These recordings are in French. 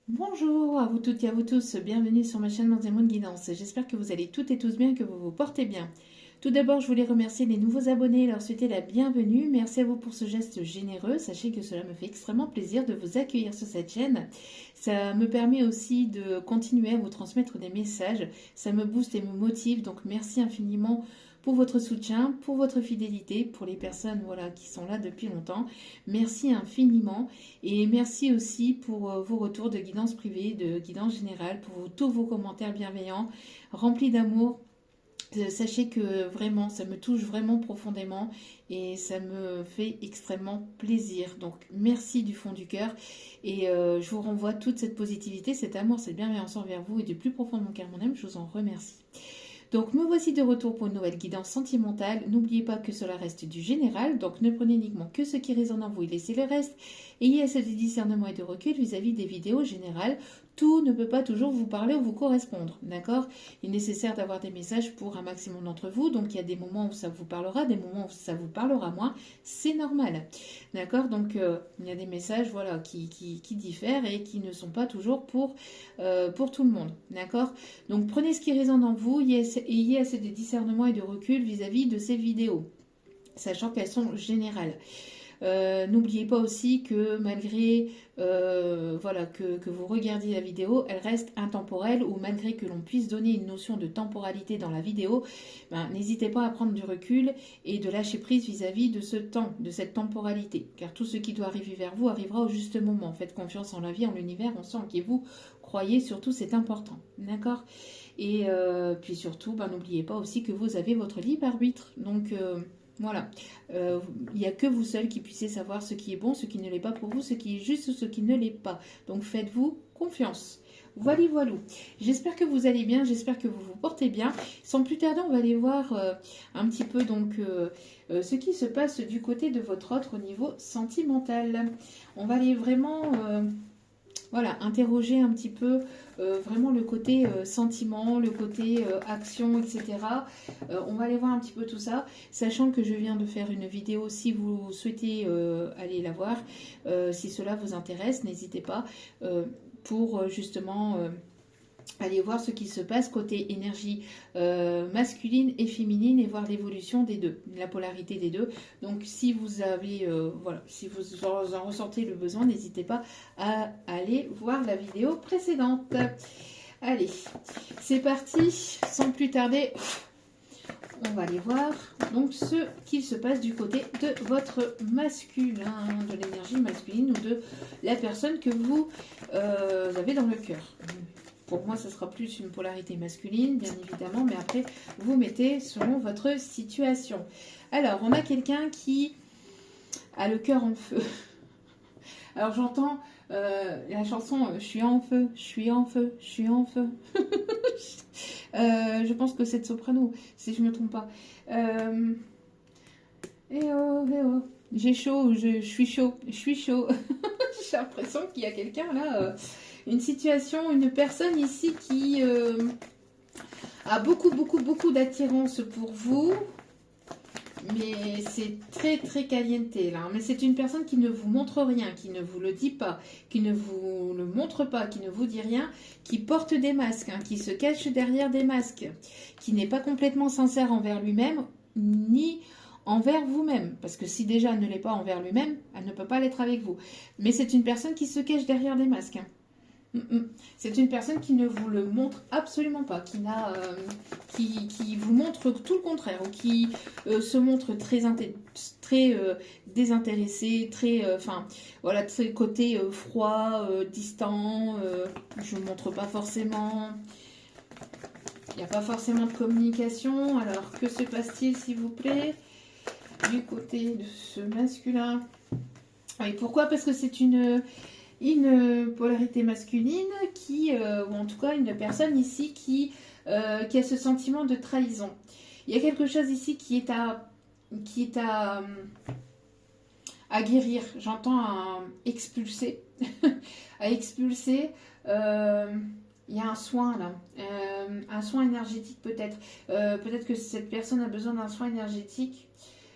Bonjour à vous toutes et à vous tous, bienvenue sur ma chaîne Moon Guidance. J'espère que vous allez toutes et tous bien, que vous vous portez bien. Tout d'abord, je voulais remercier les nouveaux abonnés et leur souhaiter la bienvenue. Merci à vous pour ce geste généreux. Sachez que cela me fait extrêmement plaisir de vous accueillir sur cette chaîne. Ça me permet aussi de continuer à vous transmettre des messages. Ça me booste et me motive, donc merci infiniment pour votre soutien, pour votre fidélité, pour les personnes qui sont là depuis longtemps. Merci infiniment et merci aussi pour vos retours de guidance privée, de guidance générale, pour tous vos commentaires bienveillants, remplis d'amour. Sachez que vraiment, ça me touche vraiment profondément et ça me fait extrêmement plaisir. Donc, merci du fond du cœur et je vous renvoie toute cette positivité, cet amour, cette bienveillance envers vous et du plus profond de mon cœur, mon âme, je vous en remercie. Donc me voici de retour pour une nouvelle guidance sentimentale. N'oubliez pas que cela reste du général, donc ne prenez uniquement que ce qui résonne en vous et laissez le reste. Ayez assez de discernement et de recul vis-à-vis des vidéos générales. Tout ne peut pas toujours vous parler ou vous correspondre, d'accord? Il est nécessaire d'avoir des messages pour un maximum d'entre vous, donc il y a des moments où ça vous parlera, des moments où ça vous parlera moins, c'est normal, d'accord? Donc il y a des messages qui diffèrent et qui ne sont pas toujours pour tout le monde, d'accord? Donc prenez ce qui résonne en vous, ayez assez de discernement et de recul vis-à-vis de ces vidéos, sachant qu'elles sont générales. N'oubliez pas aussi que malgré que vous regardiez la vidéo, elle reste intemporelle, ou malgré que l'on puisse donner une notion de temporalité dans la vidéo, n'hésitez pas à prendre du recul et de lâcher prise vis-à-vis de ce temps, de cette temporalité, car tout ce qui doit arriver vers vous arrivera au juste moment. Faites confiance en la vie, en l'univers, on sent que vous croyez, surtout c'est important, d'accord? Et puis surtout, n'oubliez pas aussi que vous avez votre libre arbitre, donc voilà, il n'y a que vous seul qui puissiez savoir ce qui est bon, ce qui ne l'est pas pour vous, ce qui est juste ou ce qui ne l'est pas. Donc faites-vous confiance. Voilà, voilà. J'espère que vous allez bien, j'espère que vous vous portez bien. Sans plus tarder, on va aller voir un petit peu ce qui se passe du côté de votre autre au niveau sentimental. On va aller vraiment interroger un petit peu vraiment le côté sentiment, le côté action, etc. On va aller voir un petit peu tout ça, sachant que je viens de faire une vidéo, si vous souhaitez aller la voir, si cela vous intéresse, n'hésitez pas pour justement aller voir ce qui se passe côté énergie masculine et féminine et voir l'évolution des deux, la polarité des deux. Donc si vous avez, si vous en ressentez le besoin, n'hésitez pas à aller voir la vidéo précédente. Allez, c'est parti, sans plus tarder, on va aller voir donc ce qui se passe du côté de votre masculin, de l'énergie masculine ou de la personne que vous avez dans le cœur. Pour moi, ce sera plus une polarité masculine, bien évidemment, mais après, vous mettez selon votre situation. Alors, on a quelqu'un qui a le cœur en feu. Alors, j'entends la chanson « Je suis en feu, je suis en feu, je suis en feu ». Je pense que c'est de soprano, si je ne me trompe pas. Eh oh, j'ai chaud, je suis chaud, je suis chaud. J'ai l'impression qu'il y a quelqu'un là... une situation, une personne ici qui a beaucoup d'attirance pour vous, mais c'est très caliente là. Mais c'est une personne qui ne vous montre rien, qui ne vous le dit pas, qui ne vous le montre pas, qui ne vous dit rien, qui porte des masques, qui se cache derrière des masques, qui n'est pas complètement sincère envers lui-même, ni envers vous-même, parce que si déjà elle ne l'est pas envers lui-même, elle ne peut pas l'être avec vous. Mais c'est une personne qui se cache derrière des masques. C'est une personne qui ne vous le montre absolument pas, qui vous montre tout le contraire, ou qui se montre très désintéressé, très côté froid, distant, je ne montre pas forcément, il n'y a pas forcément de communication. Alors que se passe-t-il s'il vous plaît du côté de ce masculin? Et pourquoi? Parce que c'est une polarité masculine ou en tout cas une personne ici qui a ce sentiment de trahison. Il y a quelque chose ici qui est à guérir. J'entends à expulser. À expulser. Il y a un soin là. Un soin énergétique peut-être. Peut-être que cette personne a besoin d'un soin énergétique.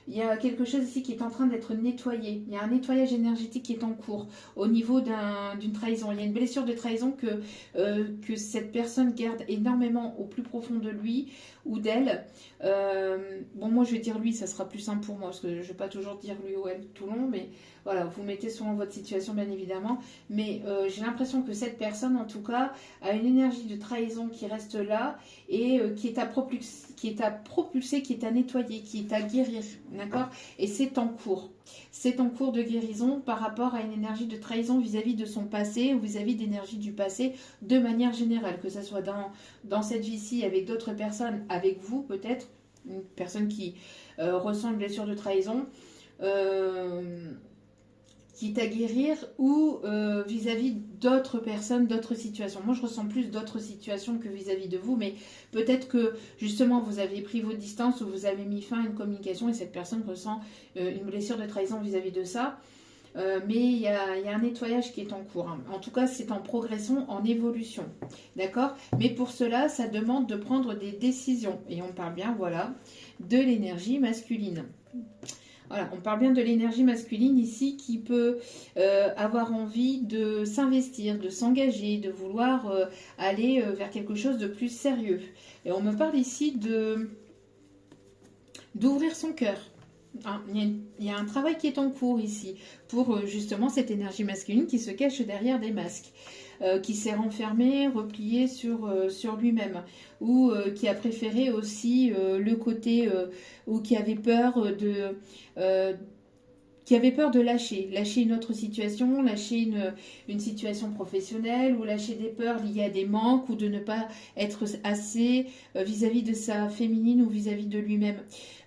il y a quelque chose ici qui est en train d'être nettoyé. Il y a un nettoyage énergétique qui est en cours au niveau d'une trahison. Il y a une blessure de trahison que cette personne garde énormément au plus profond de lui ou d'elle. Bon, moi, je vais dire lui, ça sera plus simple pour moi, parce que je ne vais pas toujours dire lui ou elle tout le long, mais voilà, vous mettez selon votre situation, bien évidemment. Mais j'ai l'impression que cette personne, en tout cas, a une énergie de trahison qui reste là et qui est à propulser, qui est à nettoyer, qui est à guérir, d'accord? Et c'est en cours. C'est en cours de guérison par rapport à une énergie de trahison vis-à-vis de son passé ou vis-à-vis d'énergie du passé de manière générale, que ce soit dans cette vie-ci avec d'autres personnes, avec vous peut-être, une personne qui ressent une blessure de trahison, qui est à guérir ou vis-à-vis d'autres personnes, d'autres situations. Moi, je ressens plus d'autres situations que vis-à-vis de vous, mais peut-être que justement, vous avez pris vos distances ou vous avez mis fin à une communication et cette personne ressent une blessure de trahison vis-à-vis de ça. Mais il y a un nettoyage qui est en cours. Hein. En tout cas, c'est en progression, en évolution. D'accord? Mais pour cela, ça demande de prendre des décisions. Et on parle bien, voilà, de l'énergie masculine. Voilà, on parle bien de l'énergie masculine ici qui peut avoir envie de s'investir, de s'engager, de vouloir aller vers quelque chose de plus sérieux. Et on me parle ici d'ouvrir son cœur. Hein, il y a un travail qui est en cours ici pour justement cette énergie masculine qui se cache derrière des masques. Qui s'est renfermé, replié sur lui-même, ou qui a préféré aussi le côté, ou qui avait peur de lâcher une autre situation, lâcher une situation professionnelle, ou lâcher des peurs liées à des manques, ou de ne pas être assez vis-à-vis de sa féminine ou vis-à-vis de lui-même.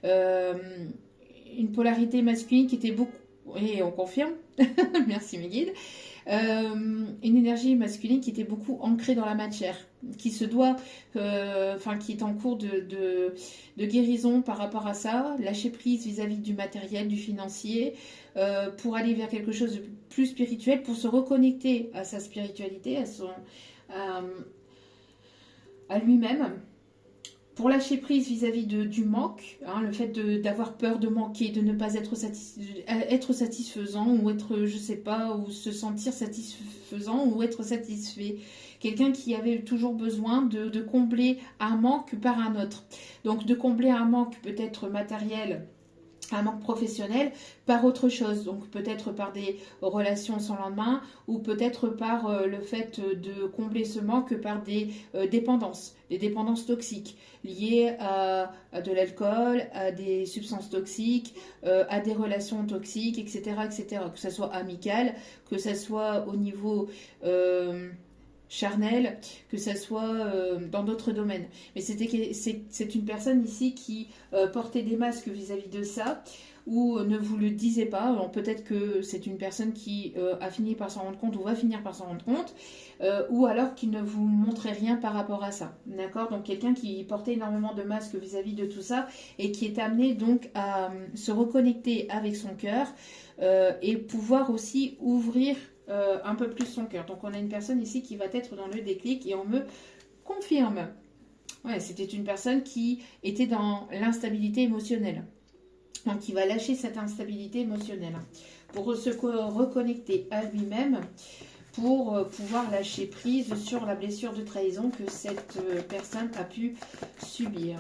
Une polarité masculine qui était beaucoup, et on confirme, merci mes guides, une énergie masculine qui était beaucoup ancrée dans la matière, qui se doit, qui est en cours de guérison par rapport à ça, lâcher prise vis-à-vis du matériel, du financier, pour aller vers quelque chose de plus spirituel, pour se reconnecter à sa spiritualité, à lui-même. Pour lâcher prise vis-à-vis du manque, hein, le fait d'avoir peur de manquer, de ne pas être satisfaisant ou être, je sais pas, ou se sentir satisfaisant ou être satisfait. Quelqu'un qui avait toujours besoin de combler un manque par un autre. Donc de combler un manque peut-être matériel, un manque professionnel par autre chose, donc peut-être par des relations sans lendemain ou peut-être par le fait de combler ce manque par des dépendances toxiques liées à de l'alcool, à des substances toxiques, à des relations toxiques, etc., etc., que ce soit amical, que ce soit au niveau charnel, que ça soit dans d'autres domaines. Mais c'est une personne ici qui portait des masques vis-à-vis de ça, ou ne vous le disait pas. Alors peut-être que c'est une personne qui a fini par s'en rendre compte ou va finir par s'en rendre compte, ou alors qui ne vous montrait rien par rapport à ça. D'accord? Donc quelqu'un qui portait énormément de masques vis-à-vis de tout ça et qui est amené donc à se reconnecter avec son cœur et pouvoir aussi ouvrir un peu plus son cœur. Donc on a une personne ici qui va être dans le déclic et on me confirme. Ouais, c'était une personne qui était dans l'instabilité émotionnelle. Donc qui va lâcher cette instabilité émotionnelle pour se reconnecter à lui-même, pour pouvoir lâcher prise sur la blessure de trahison que cette personne a pu subir.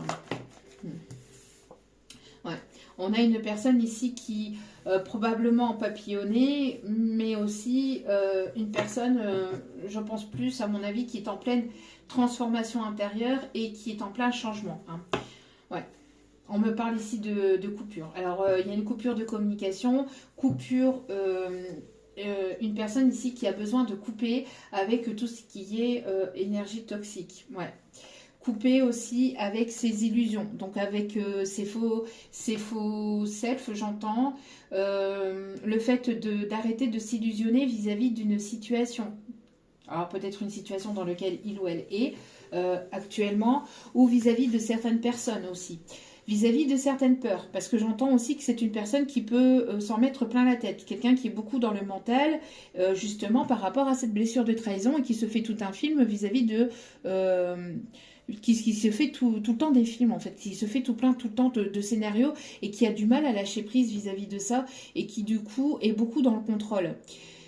Ouais. On a une personne ici qui probablement papillonnée, mais aussi une personne, je pense plus à mon avis, qui est en pleine transformation intérieure et qui est en plein changement. Hein. Ouais. On me parle ici de coupure. Alors, il y a une coupure de communication, une personne ici qui a besoin de couper avec tout ce qui est énergie toxique. Ouais. Couper aussi avec ses illusions, donc avec ses faux self, j'entends, le fait d'arrêter de s'illusionner vis-à-vis d'une situation. Alors peut-être une situation dans laquelle il ou elle est actuellement, ou vis-à-vis de certaines personnes aussi. Vis-à-vis de certaines peurs, parce que j'entends aussi que c'est une personne qui peut s'en mettre plein la tête, quelqu'un qui est beaucoup dans le mental, justement par rapport à cette blessure de trahison et qui se fait tout un film vis-à-vis qui se fait tout le temps des films, en fait, qui se fait tout le temps de scénarios et qui a du mal à lâcher prise vis-à-vis de ça et qui, du coup, est beaucoup dans le contrôle.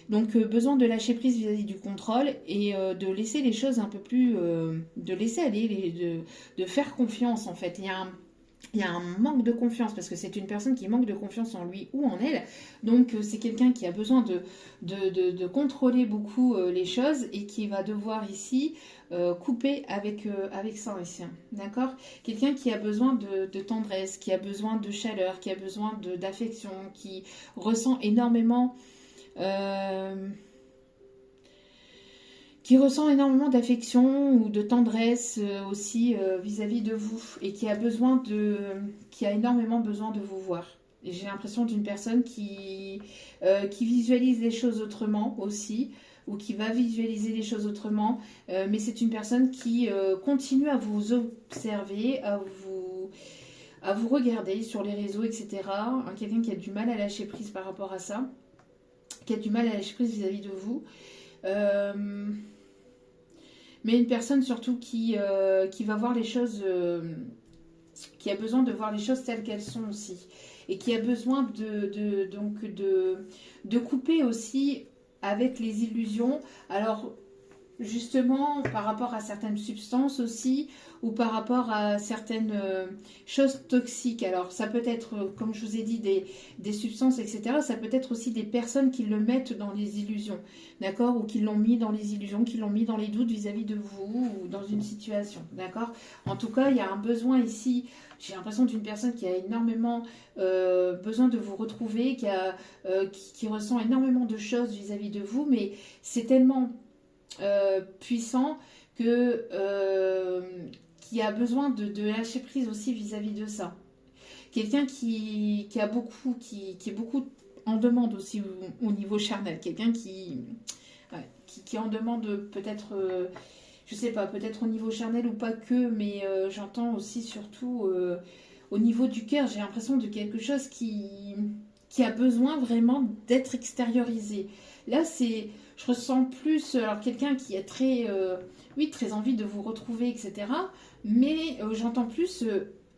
Donc, besoin de lâcher prise vis-à-vis du contrôle et de laisser les choses un peu plus... de laisser aller, de faire confiance, en fait. Il y a un manque de confiance parce que c'est une personne qui manque de confiance en lui ou en elle. Donc c'est quelqu'un qui a besoin de contrôler beaucoup les choses et qui va devoir ici couper avec ça ici. D'accord? Quelqu'un qui a besoin de tendresse, qui a besoin de chaleur, qui a besoin d'affection, qui ressent énormément... qui ressent énormément d'affection ou de tendresse aussi vis-à-vis de vous et qui a énormément besoin de vous voir. Et j'ai l'impression d'une personne qui visualise les choses autrement aussi, ou qui va visualiser les choses autrement, mais c'est une personne qui continue à vous observer, à vous regarder sur les réseaux, etc. Quelqu'un qui a du mal à lâcher prise par rapport à ça, qui a du mal à lâcher prise vis-à-vis de vous. Mais une personne surtout qui va voir les choses, qui a besoin de voir les choses telles qu'elles sont aussi. Et qui a besoin de couper aussi avec les illusions. Alors, justement, par rapport à certaines substances aussi, ou par rapport à certaines choses toxiques. Alors, ça peut être, comme je vous ai dit, des substances, etc. Ça peut être aussi des personnes qui le mettent dans les illusions, d'accord? Ou qui l'ont mis dans les illusions, qui l'ont mis dans les doutes vis-à-vis de vous, ou dans une situation, d'accord? En tout cas, il y a un besoin ici, j'ai l'impression d'une personne qui a énormément besoin de vous retrouver, qui ressent énormément de choses vis-à-vis de vous, mais c'est tellement... puissant qui a besoin de lâcher prise aussi vis-à-vis de ça. Quelqu'un qui est beaucoup en demande aussi au niveau charnel. Quelqu'un qui en demande peut-être, je sais pas, peut-être au niveau charnel ou pas que, mais j'entends aussi surtout au niveau du cœur. J'ai l'impression de quelque chose qui a besoin vraiment d'être extériorisé. Là, je ressens plus alors quelqu'un qui a très envie de vous retrouver, etc. Mais j'entends plus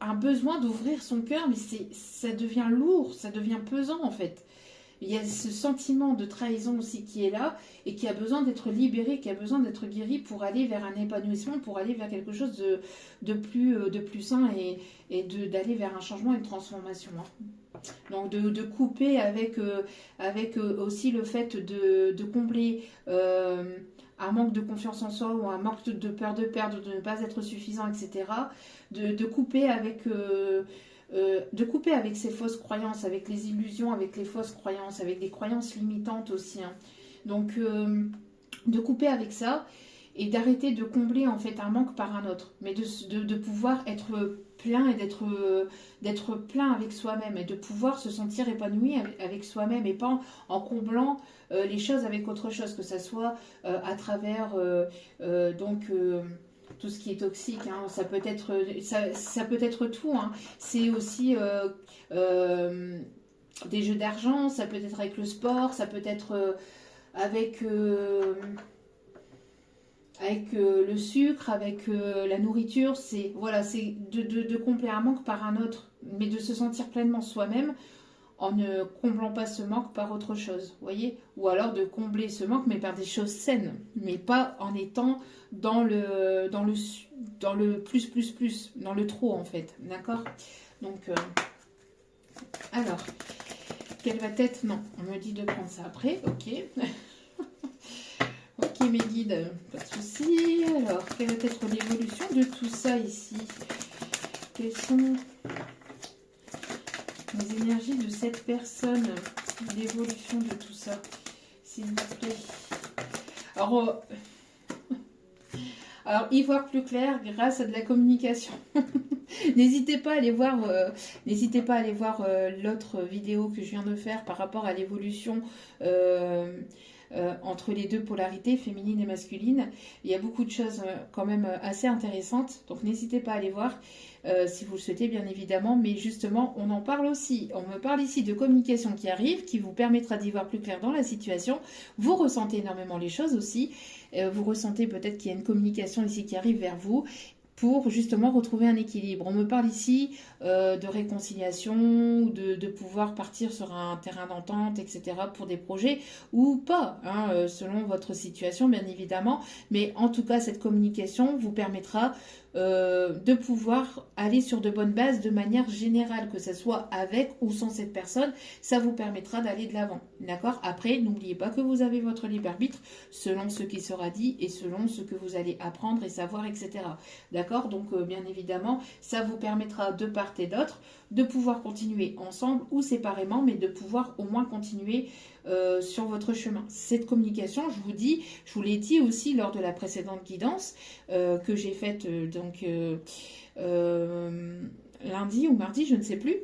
un besoin d'ouvrir son cœur, mais ça devient lourd, ça devient pesant en fait. Il y a ce sentiment de trahison aussi qui est là et qui a besoin d'être libéré, qui a besoin d'être guéri pour aller vers un épanouissement, pour aller vers quelque chose de plus sain et d'aller vers un changement, une transformation. Donc de couper avec aussi le fait de combler un manque de confiance en soi ou un manque de peur de perdre, de ne pas être suffisant, etc. De couper avec ces fausses croyances, avec les illusions, avec les fausses croyances, avec des croyances limitantes aussi. Donc de couper avec ça et d'arrêter de combler en fait un manque par un autre, mais de pouvoir être plein et d'être plein avec soi-même et de pouvoir se sentir épanoui avec soi-même et pas en comblant les choses avec autre chose, que ça soit à travers tout ce qui est toxique, hein. Ça peut être tout, hein. C'est aussi des jeux d'argent, ça peut être avec le sport, ça peut être avec le sucre, avec la nourriture, c'est de combler un manque par un autre, mais de se sentir pleinement soi-même en ne comblant pas ce manque par autre chose, voyez? Ou alors de combler ce manque, mais par des choses saines, mais pas en étant dans le plus, dans le trop en fait, d'accord? Donc, alors, quelle va être... Non, on me dit de prendre ça après, ok. Ok mes guides, pas de soucis. Alors, quelle va être l'évolution de tout ça ici? Quelles sont les énergies de cette personne? L'évolution de tout ça, s'il vous plaît. Alors, y voir plus clair grâce à de la communication. N'hésitez pas à aller voir, l'autre vidéo que je viens de faire par rapport à l'évolution entre les deux polarités, féminine et masculine. Il y a beaucoup de choses quand même assez intéressantes, donc n'hésitez pas à aller voir si vous le souhaitez bien évidemment, mais justement on en parle aussi, on me parle ici de communication qui arrive, qui vous permettra d'y voir plus clair dans la situation. Vous ressentez énormément les choses aussi, vous ressentez peut-être qu'il y a une communication ici qui arrive vers vous pour justement retrouver un équilibre. On me parle ici de réconciliation, ou de pouvoir partir sur un terrain d'entente, etc. pour des projets, ou pas, hein, selon votre situation bien évidemment. Mais en tout cas, cette communication vous permettra de pouvoir aller sur de bonnes bases de manière générale, que ce soit avec ou sans cette personne, ça vous permettra d'aller de l'avant. D'accord? Après, n'oubliez pas que vous avez votre libre arbitre selon ce qui sera dit et selon ce que vous allez apprendre et savoir, etc. D'accord? Donc, bien évidemment, ça vous permettra de part et d'autre de pouvoir continuer ensemble ou séparément, mais de pouvoir au moins continuer sur votre chemin. Cette communication, je vous l'ai dit aussi lors de la précédente guidance que j'ai faite lundi ou mardi, je ne sais plus.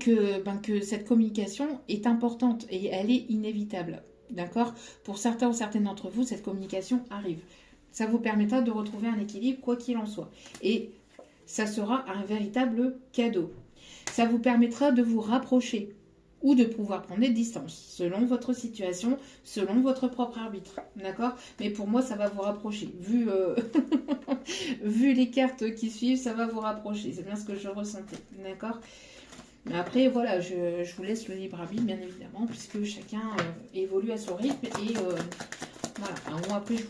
Que cette communication est importante et elle est inévitable. D'accord? Pour certains ou certaines d'entre vous, cette communication arrive. Ça vous permettra de retrouver un équilibre, quoi qu'il en soit. Et ça sera un véritable cadeau. Ça vous permettra de vous rapprocher ou de pouvoir prendre des distances, selon votre situation, selon votre propre arbitre. D'accord? Mais pour moi, ça va vous rapprocher. Vu les cartes qui suivent, ça va vous rapprocher. C'est bien ce que je ressentais. D'accord? Mais après, voilà, je vous laisse le libre arbitre, bien évidemment, puisque chacun évolue à son rythme. Et voilà, moi, après, je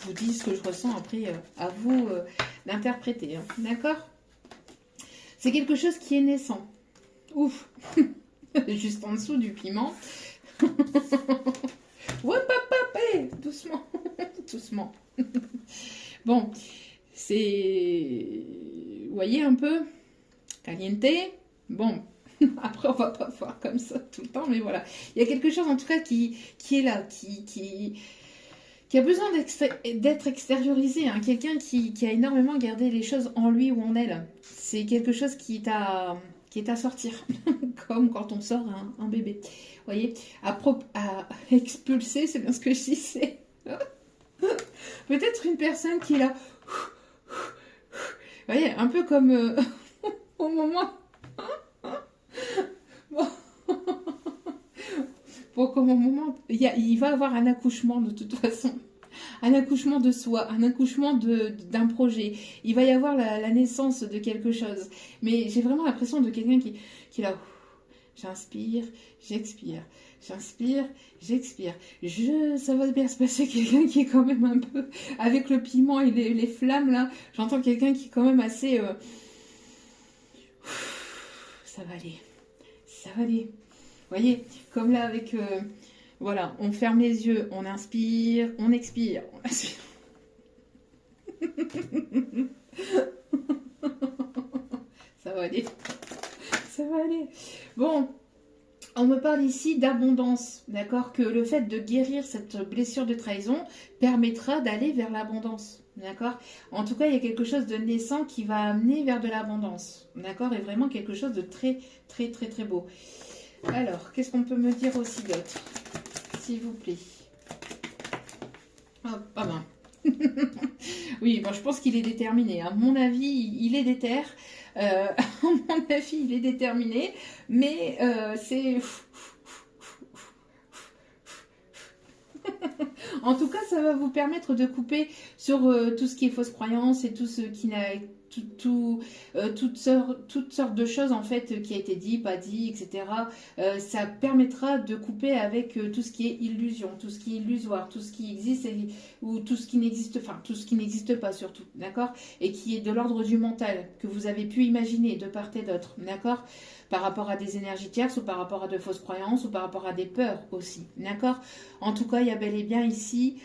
vous dis ce que je ressens. Après, à vous d'interpréter. Hein. D'accord? C'est quelque chose qui est naissant. Ouf! Juste en dessous du piment. Ouais, papa, doucement. Doucement. Bon, c'est... Vous voyez un peu? Caliente. Bon, après, on va pas voir comme ça tout le temps, mais voilà. Il y a quelque chose, en tout cas, qui est là, qui a besoin d'être extériorisé. Hein. Quelqu'un qui a énormément gardé les choses en lui ou en elle. C'est quelque chose qui est à sortir, comme quand on sort un bébé. Vous voyez, à expulser, c'est bien ce que je dis, c'est peut-être une personne qui est là. Vous voyez, un peu comme au moment... Bon, comme au moment... Il va avoir un accouchement de toute façon. Un accouchement de soi, un accouchement d'un projet. Il va y avoir la naissance de quelque chose. Mais j'ai vraiment l'impression de quelqu'un qui est là. J'inspire, j'expire. J'inspire, j'expire. Ça va bien se passer. Quelqu'un qui est quand même un peu... Avec le piment et les flammes, là. J'entends quelqu'un qui est quand même assez... Ça va aller. Ça va aller. Vous voyez, comme là avec... voilà, on ferme les yeux, on inspire, on expire. On inspire. Ça va aller. Ça va aller. Bon, on me parle ici d'abondance, d'accord? Que le fait de guérir cette blessure de trahison permettra d'aller vers l'abondance, d'accord? En tout cas, il y a quelque chose de naissant qui va amener vers de l'abondance, d'accord? Et vraiment quelque chose de très, très, très, très beau. Alors, qu'est-ce qu'on peut me dire aussi d'autre? S'il vous plaît. Oh, pas mal. Oui, bon, je pense qu'il est déterminé. À mon avis, il est déter. À mon avis, il est déterminé. Mais c'est... En tout cas, ça va vous permettre de couper sur tout ce qui est fausse croyance et tout ce qui n'a... toutes sortes de choses en fait qui a été dit, pas dit, etc. Ça permettra de couper avec tout ce qui est illusion, tout ce qui est illusoire, tout ce qui existe ou tout ce qui n'existe, enfin tout ce qui n'existe pas surtout, d'accord? Et qui est de l'ordre du mental, que vous avez pu imaginer de part et d'autre, d'accord? Par rapport à des énergies tierces ou par rapport à de fausses croyances ou par rapport à des peurs aussi, d'accord? En tout cas, il y a bel et bien ici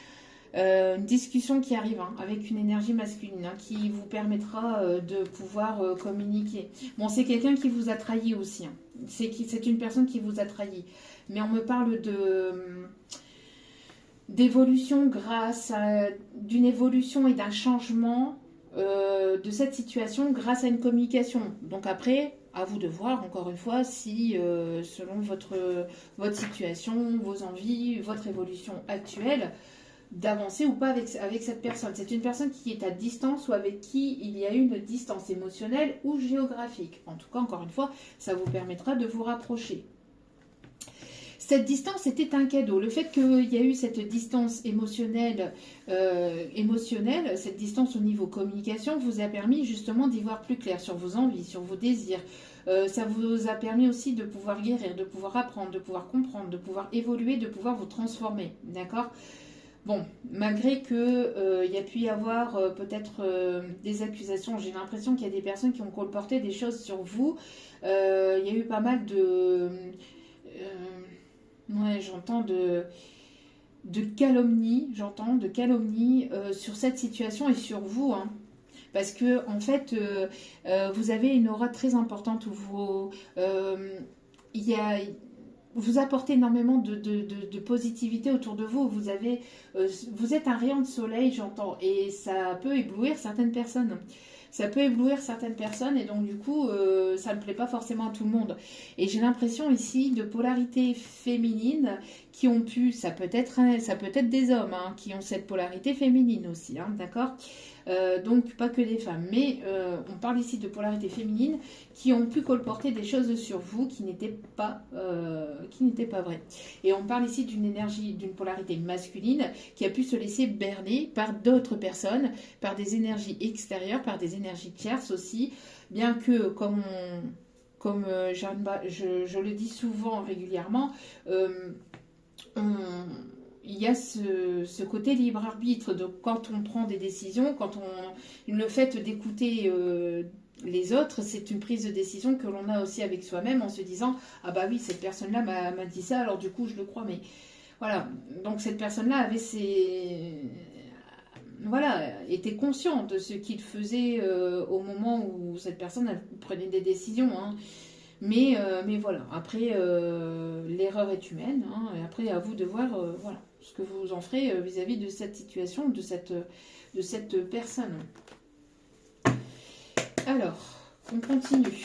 une discussion qui arrive avec une énergie masculine qui vous permettra de pouvoir communiquer. Bon, c'est quelqu'un qui vous a trahi aussi. C'est une personne qui vous a trahi. Mais on me parle d'évolution d'une évolution et d'un changement de cette situation grâce à une communication. Donc après, à vous de voir, encore une fois, si selon votre situation, vos envies, votre évolution actuelle, d'avancer ou pas avec cette personne. C'est une personne qui est à distance ou avec qui il y a une distance émotionnelle ou géographique. En tout cas, encore une fois, ça vous permettra de vous rapprocher. Cette distance était un cadeau. Le fait qu'il y a eu cette distance émotionnelle, cette distance au niveau communication, vous a permis justement d'y voir plus clair sur vos envies, sur vos désirs. Ça vous a permis aussi de pouvoir guérir, de pouvoir apprendre, de pouvoir comprendre, de pouvoir évoluer, de pouvoir vous transformer. D'accord? Bon, malgré que y a pu y avoir peut-être des accusations, j'ai l'impression qu'il y a des personnes qui ont colporté des choses sur vous. Il y a eu pas mal de... ouais, j'entends de calomnie, sur cette situation et sur vous, hein. Parce que en fait, vous avez une aura très importante où il y a, vous apportez énormément de positivité autour de vous. Vous êtes un rayon de soleil, j'entends, et ça peut éblouir certaines personnes. Ça peut éblouir certaines personnes et donc du coup, ça ne plaît pas forcément à tout le monde. Et j'ai l'impression ici de polarité féminine qui ont pu, ça peut être des hommes hein, qui ont cette polarité féminine aussi, hein, d'accord? Donc pas que des femmes, mais on parle ici de polarité féminine qui ont pu colporter des choses sur vous qui n'étaient pas vraies. Et on parle ici d'une énergie, d'une polarité masculine qui a pu se laisser berner par d'autres personnes, par des énergies extérieures, par des énergies tierces aussi, bien que je le dis souvent régulièrement, on, il y a ce côté libre arbitre. Donc quand on prend des décisions, le fait d'écouter les autres, c'est une prise de décision que l'on a aussi avec soi-même en se disant ah bah oui, cette personne-là m'a dit ça, alors du coup je le crois. Mais voilà, donc cette personne-là avait était conscient de ce qu'il faisait au moment où cette personne elle prenait des décisions, hein. Mais voilà, après, l'erreur est humaine, hein, et après, à vous de voir voilà, ce que vous en ferez vis-à-vis de cette situation, de cette personne. Alors, on continue.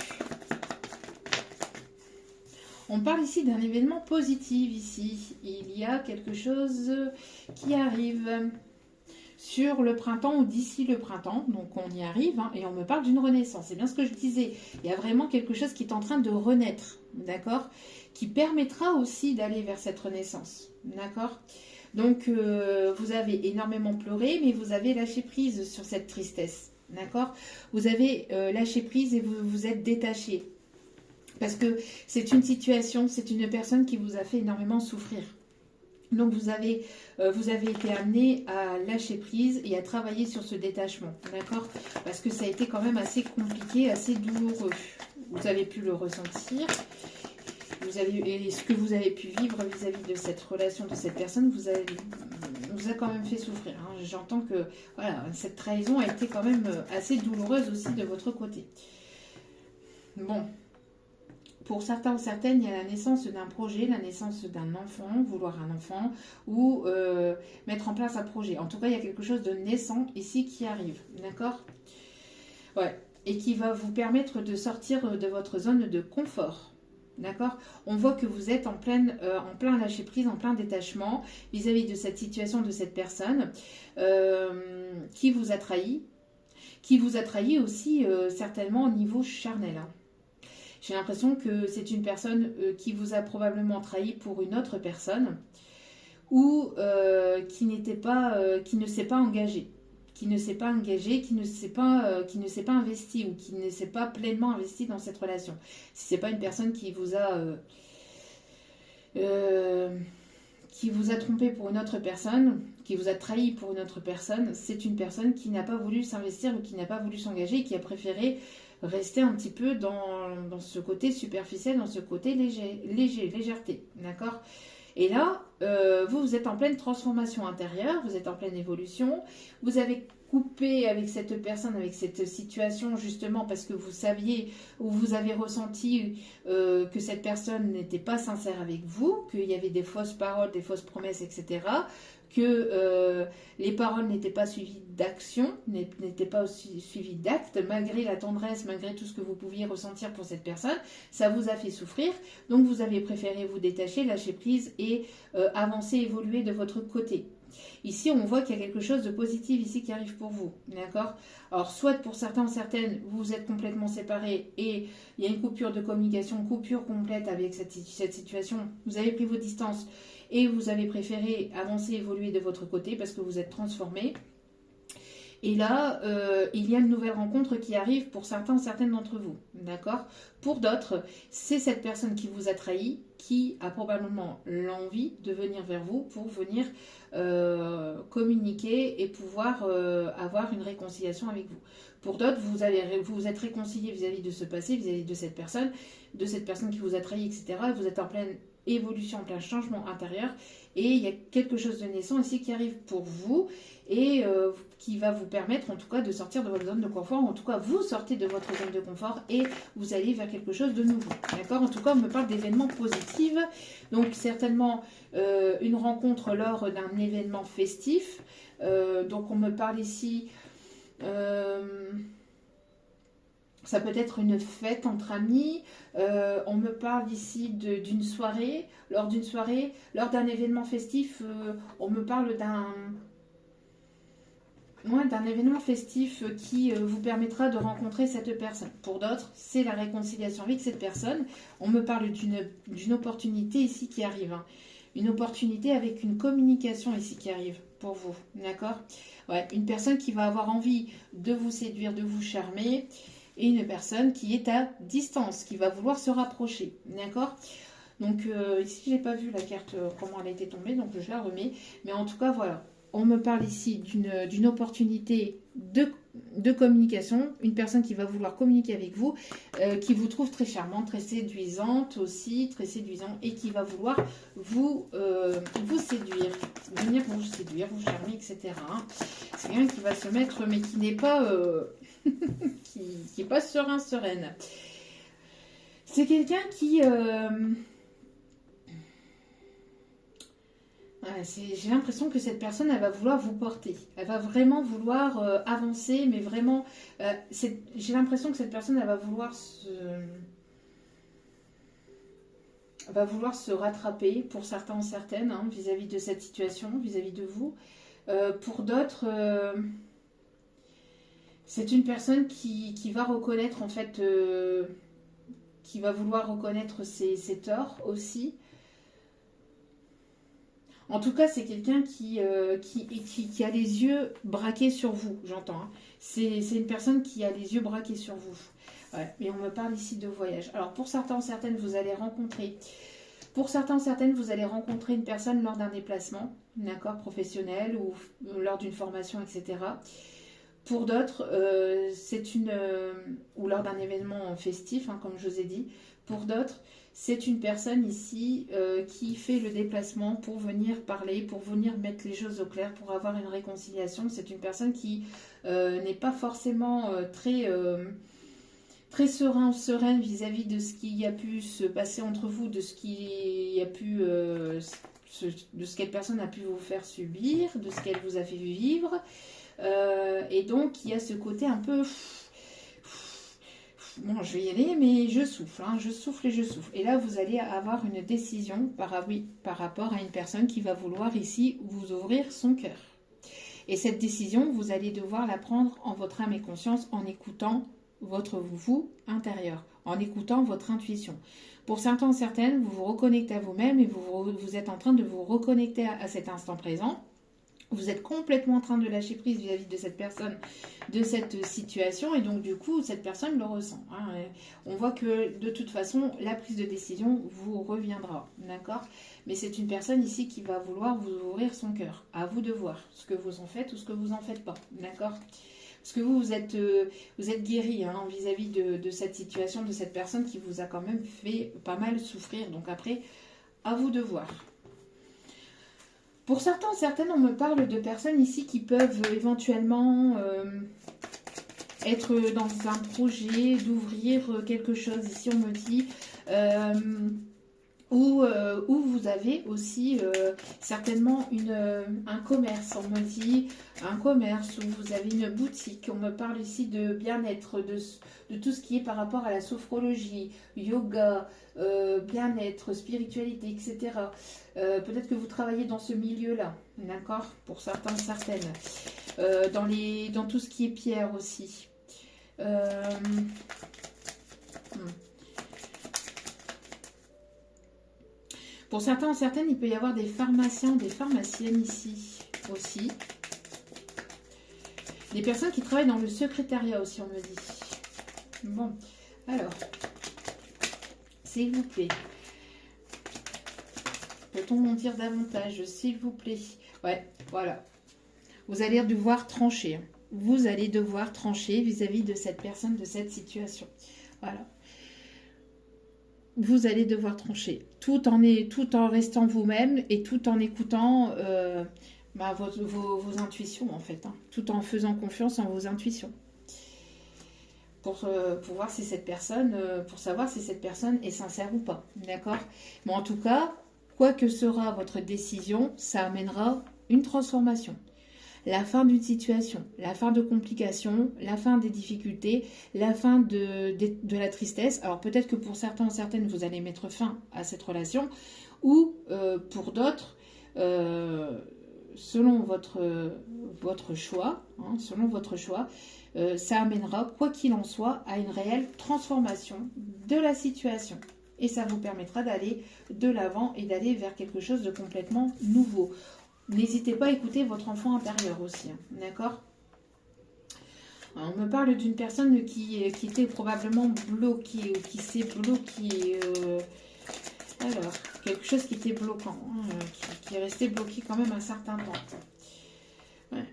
On parle ici d'un événement positif, ici. Il y a quelque chose qui arrive sur le printemps ou d'ici le printemps, donc on y arrive, hein, et on me parle d'une renaissance, c'est bien ce que je disais, il y a vraiment quelque chose qui est en train de renaître, d'accord, qui permettra aussi d'aller vers cette renaissance, d'accord. Donc vous avez énormément pleuré, mais vous avez lâché prise sur cette tristesse, d'accord, vous avez lâché prise et vous vous êtes détaché, parce que c'est une situation, c'est une personne qui vous a fait énormément souffrir. Donc vous avez été amené à lâcher prise et à travailler sur ce détachement, d'accord? Parce que ça a été quand même assez compliqué, assez douloureux. Vous avez pu le ressentir. Et ce que vous avez pu vivre vis-à-vis de cette relation, de cette personne, vous a quand même fait souffrir, hein. J'entends que voilà, cette trahison a été quand même assez douloureuse aussi de votre côté. Bon. Pour certains ou certaines, il y a la naissance d'un projet, la naissance d'un enfant, vouloir un enfant, ou mettre en place un projet. En tout cas, il y a quelque chose de naissant ici qui arrive, d'accord? Ouais, et qui va vous permettre de sortir de votre zone de confort, d'accord? On voit que vous êtes en plein lâcher-prise, en plein détachement vis-à-vis de cette situation, de cette personne qui vous a trahi aussi certainement au niveau charnel, hein. J'ai l'impression que c'est une personne qui vous a probablement trahi pour une autre personne ou qui ne s'est pas engagée, qui ne s'est pas investi ou qui ne s'est pas pleinement investi dans cette relation. Si c'est pas une personne qui vous a trompé pour une autre personne, qui vous a trahi pour une autre personne, c'est une personne qui n'a pas voulu s'investir ou qui n'a pas voulu s'engager et qui a préféré rester un petit peu dans ce côté superficiel, dans ce côté légèreté, d'accord? Et là, vous êtes en pleine transformation intérieure, vous êtes en pleine évolution, vous avez coupé avec cette personne, avec cette situation, justement parce que vous saviez ou vous avez ressenti que cette personne n'était pas sincère avec vous, qu'il y avait des fausses paroles, des fausses promesses, etc., que les paroles n'étaient pas suivies d'action, n'étaient pas aussi suivies d'actes, malgré la tendresse, malgré tout ce que vous pouviez ressentir pour cette personne, ça vous a fait souffrir, donc vous avez préféré vous détacher, lâcher prise et avancer, évoluer de votre côté. Ici, on voit qu'il y a quelque chose de positif ici qui arrive pour vous, d'accord? Alors, soit pour certains, certaines, vous êtes complètement séparés et il y a une coupure de communication, coupure complète avec cette situation. Vous avez pris vos distances et vous avez préféré avancer, évoluer de votre côté parce que vous êtes transformés. Et là, il y a une nouvelle rencontre qui arrive pour certains, certaines d'entre vous, d'accord? Pour d'autres, c'est cette personne qui vous a trahi, qui a probablement l'envie de venir vers vous pour venir communiquer et pouvoir avoir une réconciliation avec vous. Pour d'autres, vous vous êtes réconcilié vis-à-vis de ce passé, vis-à-vis de cette personne qui vous a trahi, etc. Vous êtes en pleine évolution, en plein changement intérieur et il y a quelque chose de naissant ici qui arrive pour vous et qui va vous permettre en tout cas de sortir de votre zone de confort, en tout cas vous sortez de votre zone de confort et vous allez vers quelque chose de nouveau, d'accord? En tout cas on me parle d'événements positifs, donc certainement une rencontre lors d'un événement festif, donc on me parle ici ça peut être une fête entre amis, on me parle ici d'une soirée, lors d'un événement festif, on me parle d'un événement festif qui vous permettra de rencontrer cette personne. Pour d'autres, c'est la réconciliation avec cette personne. On me parle d'une opportunité ici qui arrive, hein. Une opportunité avec une communication ici qui arrive pour vous, d'accord? Ouais, une personne qui va avoir envie de vous séduire, de vous charmer, et une personne qui est à distance, qui va vouloir se rapprocher, d'accord? Donc ici, j'ai pas vu la carte, comment elle a été tombée, donc je la remets. Mais en tout cas, voilà, on me parle ici d'une opportunité de communication, une personne qui va vouloir communiquer avec vous, qui vous trouve très charmante, très séduisante aussi, très séduisant, et qui va vouloir vous séduire, venir vous séduire, vous charmer, etc. Hein. C'est quelqu'un qui va se mettre, mais qui n'est pas... qui est pas sereine. C'est quelqu'un qui... j'ai l'impression que cette personne, elle va vouloir vous porter. Elle va vraiment vouloir avancer, mais vraiment... j'ai l'impression que cette personne, elle va vouloir se rattraper, pour certains, certaines, hein, vis-à-vis de cette situation, vis-à-vis de vous. Pour d'autres... c'est une personne qui va reconnaître, en fait, qui va vouloir reconnaître ses torts aussi. En tout cas, c'est quelqu'un qui a les yeux braqués sur vous, j'entends. Hein. C'est une personne qui a les yeux braqués sur vous. Ouais, et on me parle ici de voyage. Alors, pour certains, certaines, vous allez rencontrer... Pour certains, certaines, vous allez rencontrer une personne lors d'un déplacement, d'accord, professionnel ou lors d'une formation, etc. Pour d'autres, ou lors d'un événement festif, hein, comme je vous ai dit. Pour d'autres, c'est une personne ici qui fait le déplacement pour venir parler, pour venir mettre les choses au clair, pour avoir une réconciliation. C'est une personne qui n'est pas forcément très sereine vis-à-vis de ce qui a pu se passer entre vous, de ce qui a pu... de ce qu'elle personne a pu vous faire subir, de ce qu'elle vous a fait vivre. Et donc, il y a ce côté un peu... Bon, je vais y aller, mais je souffle, hein, je souffle et je souffle. Et là, vous allez avoir une décision par rapport à une personne qui va vouloir ici vous ouvrir son cœur. Et cette décision, vous allez devoir la prendre en votre âme et conscience en écoutant votre vous intérieur, en écoutant votre intuition. Pour certains, certaines, vous vous reconnectez à vous-même et vous êtes en train de vous reconnecter à cet instant présent. Vous êtes complètement en train de lâcher prise vis-à-vis de cette personne, de cette situation, et donc du coup, cette personne le ressent. Hein. On voit que de toute façon, la prise de décision vous reviendra, d'accord? Mais c'est une personne ici qui va vouloir vous ouvrir son cœur. À vous de voir ce que vous en faites ou ce que vous en faites pas, d'accord? Parce que vous êtes guéri hein, vis-à-vis de cette situation, de cette personne qui vous a quand même fait pas mal souffrir. Donc après, à vous de voir. Pour certains, certaines, on me parle de personnes ici qui peuvent éventuellement être dans un projet d'ouvrir quelque chose. Ici, on me dit Ou vous avez aussi certainement un commerce, on me dit un commerce, ou vous avez une boutique. On me parle ici de bien-être, de tout ce qui est par rapport à la sophrologie, yoga, bien-être, spiritualité, etc. Peut-être que vous travaillez dans ce milieu-là, d'accord? Pour certains, certaines. Dans tout ce qui est pierre aussi. Euh, hmm. Pour certains ou certaines, il peut y avoir des pharmaciens, des pharmaciennes ici aussi. Des personnes qui travaillent dans le secrétariat aussi, on me dit. Bon, alors, s'il vous plaît. Peut-on en dire davantage, s'il vous plaît? Ouais, voilà. Vous allez devoir trancher. Vous allez devoir trancher vis-à-vis de cette personne, de cette situation. Voilà. Vous allez devoir trancher, tout en restant vous-même et tout en écoutant vos intuitions en fait, hein, tout en faisant confiance en vos intuitions pour voir si cette personne, pour savoir si cette personne est sincère ou pas, d'accord? Mais en tout cas, quoi que sera votre décision, ça amènera une transformation. La fin d'une situation, la fin de complications, la fin des difficultés, la fin de la tristesse. Alors peut-être que pour certains ou certaines, vous allez mettre fin à cette relation, ou pour d'autres, selon votre choix, hein, ça amènera, quoi qu'il en soit, à une réelle transformation de la situation. Et ça vous permettra d'aller de l'avant et d'aller vers quelque chose de complètement nouveau. N'hésitez pas à écouter votre enfant intérieur aussi, hein, d'accord? On me parle d'une personne qui était probablement bloquée, ou qui s'est bloquée. Alors, quelque chose qui était bloquant, hein, qui est resté bloqué quand même un certain temps. Ouais.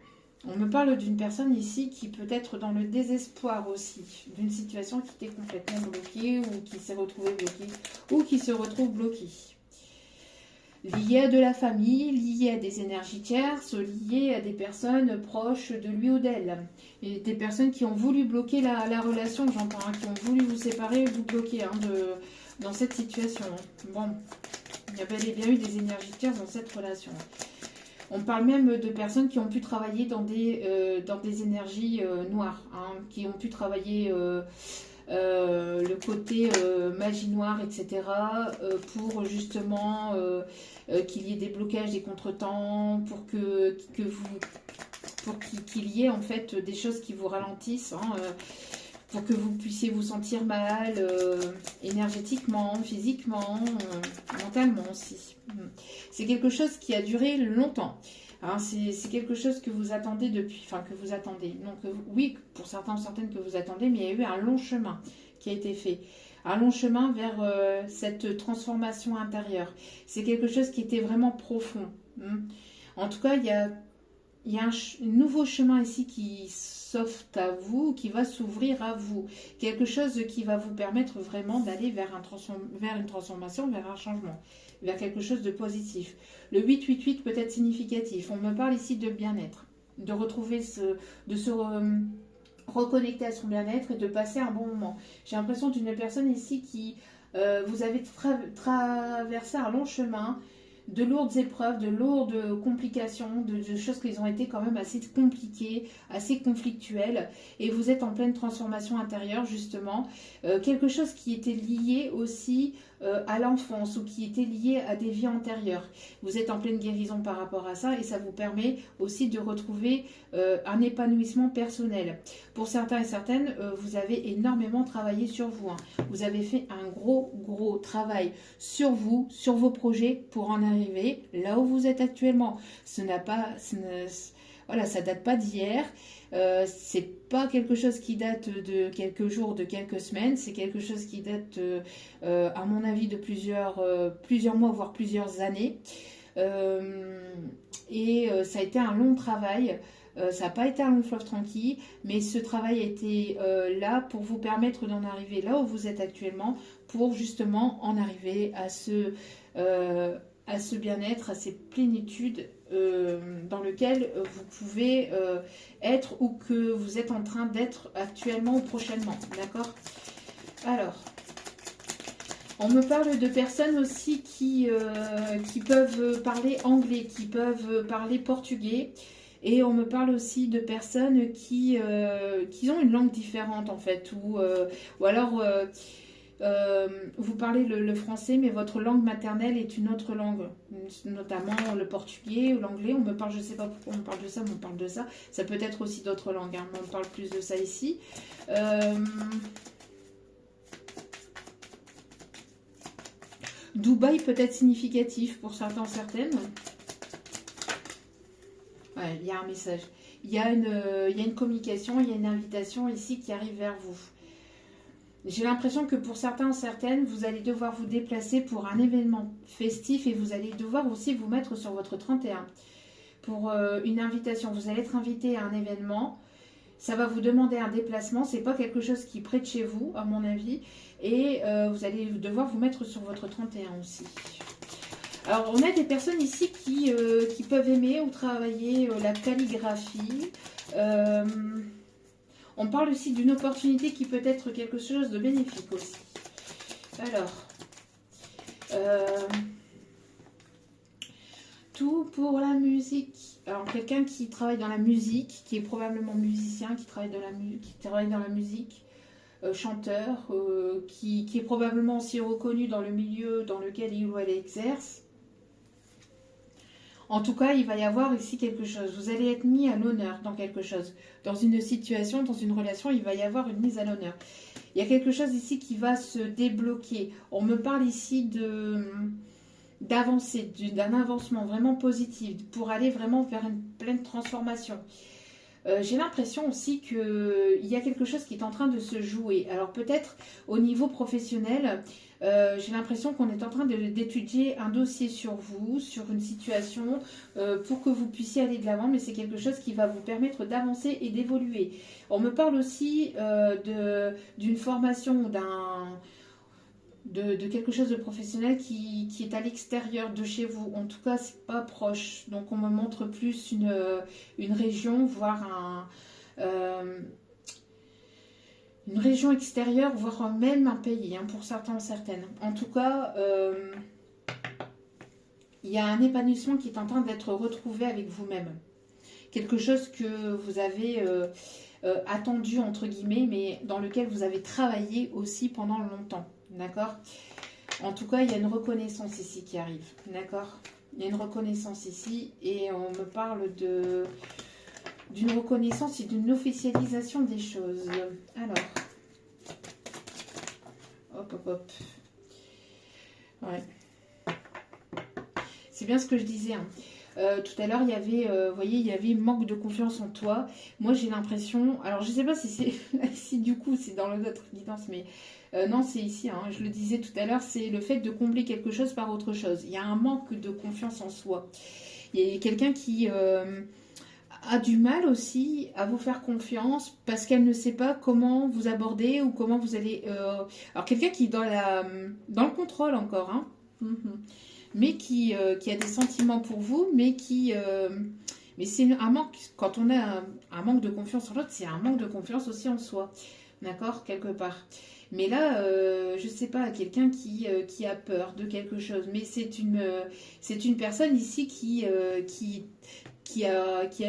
On me parle d'une personne ici qui peut être dans le désespoir aussi, d'une situation qui était complètement bloquée, ou qui s'est retrouvée bloquée, ou qui se retrouve bloquée. Lié à de la famille, lié à des énergies tierces, lié à des personnes proches de lui ou d'elle. Et des personnes qui ont voulu bloquer la relation, j'entends, hein, qui ont voulu vous séparer, vous bloquer hein, dans cette situation. Bon, il y a bel et bien eu des énergies tierces dans cette relation. On parle même de personnes qui ont pu travailler dans des énergies noires, hein, qui ont pu travailler le côté magie noire, etc. Pour justement qu'il y ait des blocages, des contretemps, pour qu'il y ait en fait des choses qui vous ralentissent, hein, pour que vous puissiez vous sentir mal énergétiquement, physiquement, mentalement aussi. C'est quelque chose qui a duré longtemps. Hein, c'est quelque chose que vous attendez depuis, enfin que vous attendez. Donc oui, pour certains ou certaines que vous attendez, mais il y a eu un long chemin qui a été fait. Un long chemin vers cette transformation intérieure. C'est quelque chose qui était vraiment profond. En tout cas, il y a un nouveau chemin ici qui s'offre à vous, qui va s'ouvrir à vous. Quelque chose qui va vous permettre vraiment d'aller vers une transformation, vers un changement, vers quelque chose de positif. Le 888 peut être significatif. On me parle ici de bien-être, de retrouver de se reconnecter à son bien-être et de passer un bon moment. J'ai l'impression d'une personne ici qui vous avez traversé un long chemin, de lourdes épreuves, de lourdes complications, de choses qui ont été quand même assez compliquées, assez conflictuelles, et vous êtes en pleine transformation intérieure justement, quelque chose qui était lié aussi à l'enfance, ou qui était lié à des vies antérieures. Vous êtes en pleine guérison par rapport à ça, et ça vous permet aussi de retrouver un épanouissement personnel. Pour certains et certaines, vous avez énormément travaillé sur vous, hein. Vous avez fait un gros travail sur vous, sur vos projets, pour en arriver là où vous êtes actuellement. Voilà, ça date pas d'hier. C'est pas quelque chose qui date de quelques jours, de quelques semaines. C'est quelque chose qui date, à mon avis, de plusieurs mois, voire plusieurs années. Ça a été un long travail. Ça n'a pas été un long fleuve tranquille, mais ce travail a été là pour vous permettre d'en arriver là où vous êtes actuellement, pour justement en arriver à ce bien-être, à cette plénitude dans lequel vous pouvez être, ou que vous êtes en train d'être actuellement ou prochainement. D'accord? Alors, On me parle de personnes aussi qui peuvent parler anglais, qui peuvent parler portugais. Et on me parle aussi de personnes qui ont une langue différente en fait. Ou alors vous parlez le français, mais votre langue maternelle est une autre langue. Notamment le portugais ou l'anglais. On me parle, je ne sais pas pourquoi on me parle de ça, mais on parle de ça. Ça peut être aussi d'autres langues, hein, mais on parle plus de ça ici. Dubaï peut être significatif pour certains, certaines. Ouais, il y a un message. Il y a une communication, il y a une invitation ici qui arrive vers vous. J'ai l'impression que pour certains, certaines, vous allez devoir vous déplacer pour un événement festif et vous allez devoir aussi vous mettre sur votre 31 pour une invitation. Vous allez être invité à un événement. Ça va vous demander un déplacement. C'est pas quelque chose qui est près de chez vous, à mon avis. Et vous allez devoir vous mettre sur votre 31 aussi. Alors, on a des personnes ici qui peuvent aimer ou travailler la calligraphie. On parle aussi d'une opportunité qui peut être quelque chose de bénéfique aussi. Alors, tout pour la musique. Alors, quelqu'un qui travaille dans la musique, qui est probablement musicien, qui travaille dans la musique, chanteur, qui est probablement aussi reconnu dans le milieu dans lequel il ou elle exerce. En tout cas, il va y avoir ici quelque chose. Vous allez être mis à l'honneur dans quelque chose. Dans une situation, dans une relation, il va y avoir une mise à l'honneur. Il y a quelque chose ici qui va se débloquer. On me parle ici d'avancer, d'un avancement vraiment positif, pour aller vraiment vers une pleine transformation. J'ai l'impression aussi qu'il y a quelque chose qui est en train de se jouer. Alors peut-être au niveau professionnel, j'ai l'impression qu'on est en train d'étudier un dossier sur vous, sur une situation, pour que vous puissiez aller de l'avant, mais c'est quelque chose qui va vous permettre d'avancer et d'évoluer. On me parle aussi d'une formation, de quelque chose de professionnel qui est à l'extérieur de chez vous. En tout cas, c'est pas proche. Donc, on me montre plus une région, voire une région extérieure, voire même un pays, hein, pour certains, certaines. En tout cas, il y a un épanouissement qui est en train d'être retrouvé avec vous-même. Quelque chose que vous avez attendu, entre guillemets, mais dans lequel vous avez travaillé aussi pendant longtemps. D'accord? En tout cas, il y a une reconnaissance ici qui arrive. D'accord? Il y a une reconnaissance ici et on me parle d'une reconnaissance et d'une officialisation des choses. Alors, hop, hop, hop. Ouais. C'est bien ce que je disais, hein. Tout à l'heure, il y avait, vous voyez, il y avait manque de confiance en toi. Moi, j'ai l'impression, alors je ne sais pas si c'est ici, du coup, c'est dans l'autre guidance, mais non, c'est ici, hein, je le disais tout à l'heure, c'est le fait de combler quelque chose par autre chose. Il y a un manque de confiance en soi. Il y a quelqu'un qui a du mal aussi à vous faire confiance parce qu'elle ne sait pas comment vous aborder ou comment vous allez... Alors, quelqu'un qui est dans le contrôle encore, hein. Mais qui a des sentiments pour vous, mais mais c'est un manque. Quand on a un manque de confiance en l'autre, c'est un manque de confiance aussi en soi. D'accord? Quelque part. Mais là, je sais pas, quelqu'un qui a peur de quelque chose. Mais c'est une personne ici qui a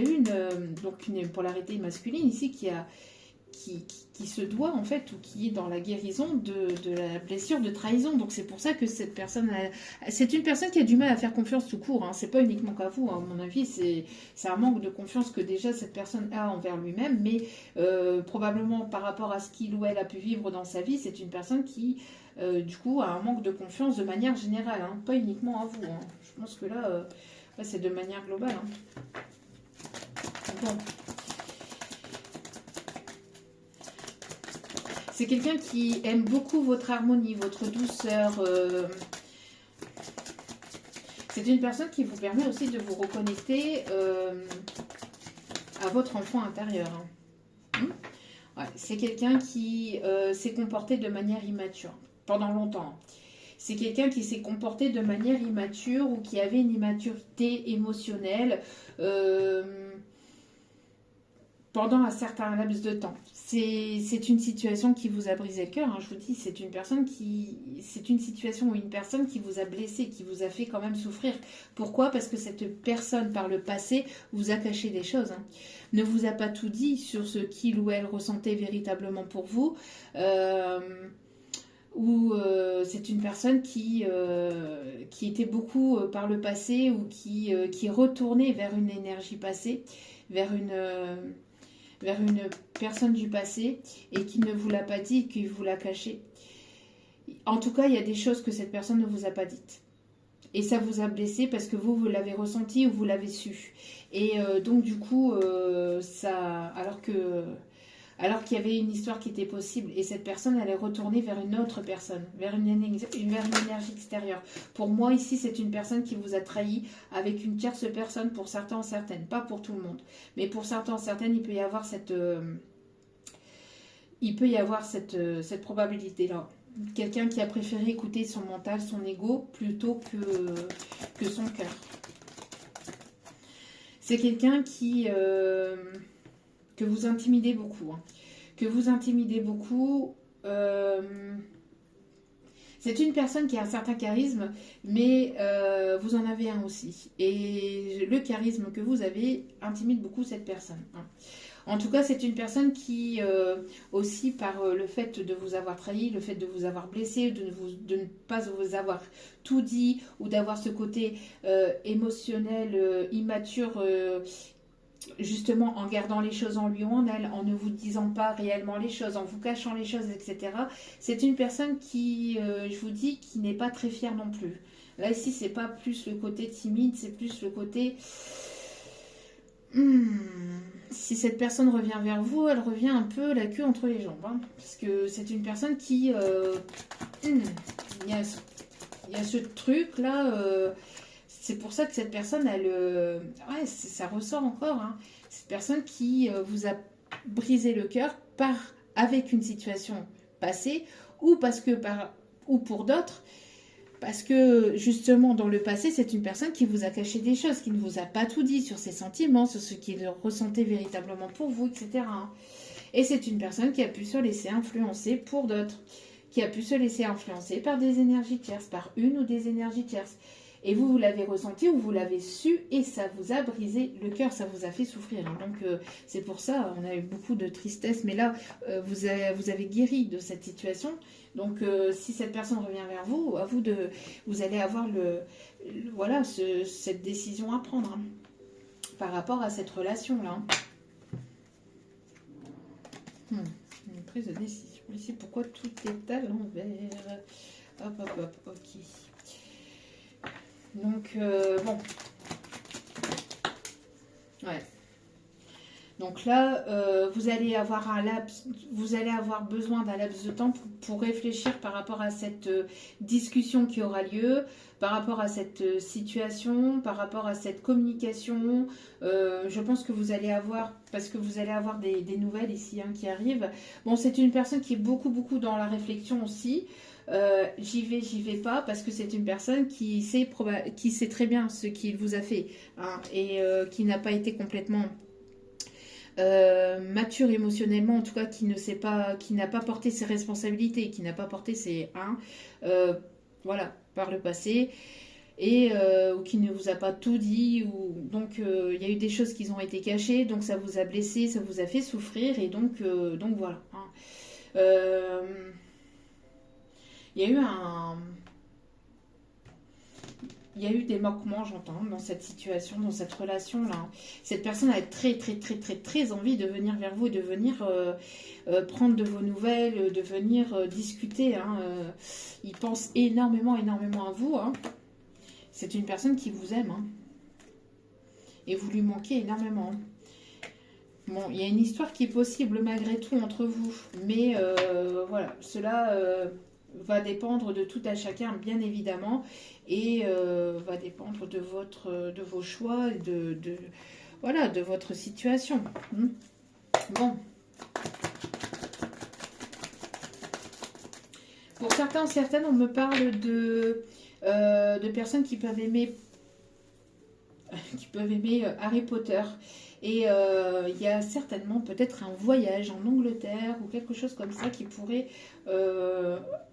eu donc une polarité masculine ici, qui se doit en fait, ou qui est dans la guérison de la blessure de trahison. Donc c'est pour ça que cette personne, c'est une personne qui a du mal à faire confiance tout court, hein. C'est pas uniquement qu'à vous, hein. À mon avis, c'est un manque de confiance que déjà cette personne a envers lui-même, mais probablement par rapport à ce qu'il ou elle a pu vivre dans sa vie, c'est une personne qui du coup a un manque de confiance de manière générale, hein. Pas uniquement à vous, hein. Je pense que là, c'est de manière globale, hein. Bon. C'est quelqu'un qui aime beaucoup votre harmonie, votre douceur. C'est une personne qui vous permet aussi de vous reconnecter à votre enfant intérieur, hein. Ouais, c'est quelqu'un qui s'est comporté de manière immature pendant longtemps. C'est quelqu'un qui s'est comporté de manière immature ou qui avait une immaturité émotionnelle. pendant un certain laps de temps. C'est une situation qui vous a brisé le cœur, hein, je vous dis, c'est une situation où une personne qui vous a blessé, qui vous a fait quand même souffrir. Pourquoi? Parce que cette personne, par le passé, vous a caché des choses, hein. Ne vous a pas tout dit sur ce qu'il ou elle ressentait véritablement pour vous. Ou c'est une personne qui était beaucoup par le passé ou qui retournait vers une énergie passée, vers une personne du passé et qui ne vous l'a pas dit, qui vous l'a caché. En tout cas, il y a des choses que cette personne ne vous a pas dites. Et ça vous a blessé parce que vous l'avez ressenti ou vous l'avez su. Et donc du coup, alors qu'il y avait une histoire qui était possible, et cette personne, elle est retournée vers une autre personne, vers une énergie extérieure. Pour moi, ici, c'est une personne qui vous a trahi avec une tierce personne, pour certains, certaines, pas pour tout le monde. Mais pour certains, certaines, il peut y avoir cette probabilité-là. Quelqu'un qui a préféré écouter son mental, son ego, plutôt que son cœur. C'est quelqu'un que vous intimidez beaucoup. Hein. Que vous intimidez beaucoup. C'est une personne qui a un certain charisme, mais vous en avez un aussi. Et le charisme que vous avez intimide beaucoup cette personne. Hein. En tout cas, c'est une personne qui, aussi par le fait de vous avoir trahi, le fait de vous avoir blessé, de ne pas vous avoir tout dit, ou d'avoir ce côté émotionnel, immature, justement en gardant les choses en lui ou en elle, en ne vous disant pas réellement les choses, en vous cachant les choses, etc. C'est une personne qui, je vous dis, qui n'est pas très fière non plus. Là, ici, c'est pas plus le côté timide, c'est plus le côté... Si cette personne revient vers vous, elle revient un peu la queue entre les jambes. Hein, parce que c'est une personne qui... il y a ce truc-là... c'est pour ça que cette personne, ça ressort encore. Hein, cette personne qui vous a brisé le cœur avec une situation passée, ou ou pour d'autres, parce que justement dans le passé, c'est une personne qui vous a caché des choses, qui ne vous a pas tout dit sur ses sentiments, sur ce qu'il ressentait véritablement pour vous, etc. Et c'est une personne qui a pu se laisser influencer pour d'autres, qui a pu se laisser influencer par des énergies tierces, par une ou des énergies tierces. Et vous l'avez ressenti ou vous l'avez su et ça vous a brisé le cœur, ça vous a fait souffrir. Hein. Donc c'est pour ça, on a eu beaucoup de tristesse, mais là, vous avez guéri de cette situation. Donc si cette personne revient vers vous, vous allez avoir cette décision à prendre, hein, par rapport à cette relation-là. Une prise de décision. Ici, pourquoi tout est à l'envers? Hop, ok. Donc, bon. Ouais. Donc là, vous allez avoir besoin d'un laps de temps pour réfléchir par rapport à cette discussion qui aura lieu, par rapport à cette situation, par rapport à cette communication. Je pense que vous allez avoir, parce que vous allez avoir des nouvelles ici hein, qui arrivent. Bon, c'est une personne qui est beaucoup dans la réflexion aussi. J'y vais pas parce que c'est une personne qui sait très bien ce qu'il vous a fait hein, et qui n'a pas été complètement mature émotionnellement, en tout cas qui n'a pas porté ses responsabilités, qui n'a pas porté ses voilà, par le passé et ou qui ne vous a pas tout dit donc il y a eu des choses qui ont été cachées, donc ça vous a blessé, ça vous a fait souffrir et donc voilà hein. Il y a eu des manquements, j'entends, dans cette situation, dans cette relation-là. Cette personne a très envie de venir vers vous, de venir prendre de vos nouvelles, de venir discuter. Hein, il pense énormément à vous. Hein. C'est une personne qui vous aime. Hein, et vous lui manquez énormément. Bon, il y a une histoire qui est possible malgré tout entre vous. Mais voilà, cela... va dépendre de tout à chacun, bien évidemment, et va dépendre de vos choix, de votre situation. Bon. Pour certains, certaines, on me parle de personnes qui peuvent aimer Harry Potter. Et il y a certainement peut-être un voyage en Angleterre ou quelque chose comme ça qui pourrait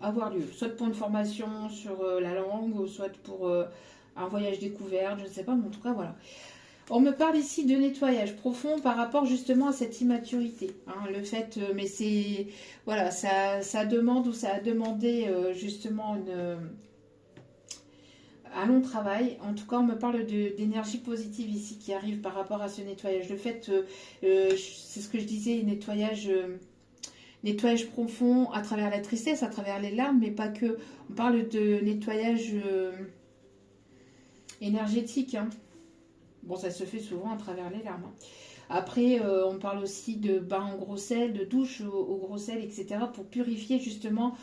avoir lieu. Soit pour une formation sur la langue, ou soit pour un voyage découverte, je ne sais pas, mais en tout cas, voilà. On me parle ici de nettoyage profond par rapport justement à cette immaturité. Hein, le fait, mais c'est, voilà, ça demande ou ça a demandé justement un long travail. En tout cas, on me parle d'énergie positive ici qui arrive par rapport à ce nettoyage. Le fait, c'est ce que je disais, nettoyage profond à travers la tristesse, à travers les larmes, mais pas que. On parle de nettoyage énergétique. Hein. Bon, ça se fait souvent à travers les larmes. Hein. Après, on parle aussi de bain au gros sel, de douche au gros sel, etc. pour purifier justement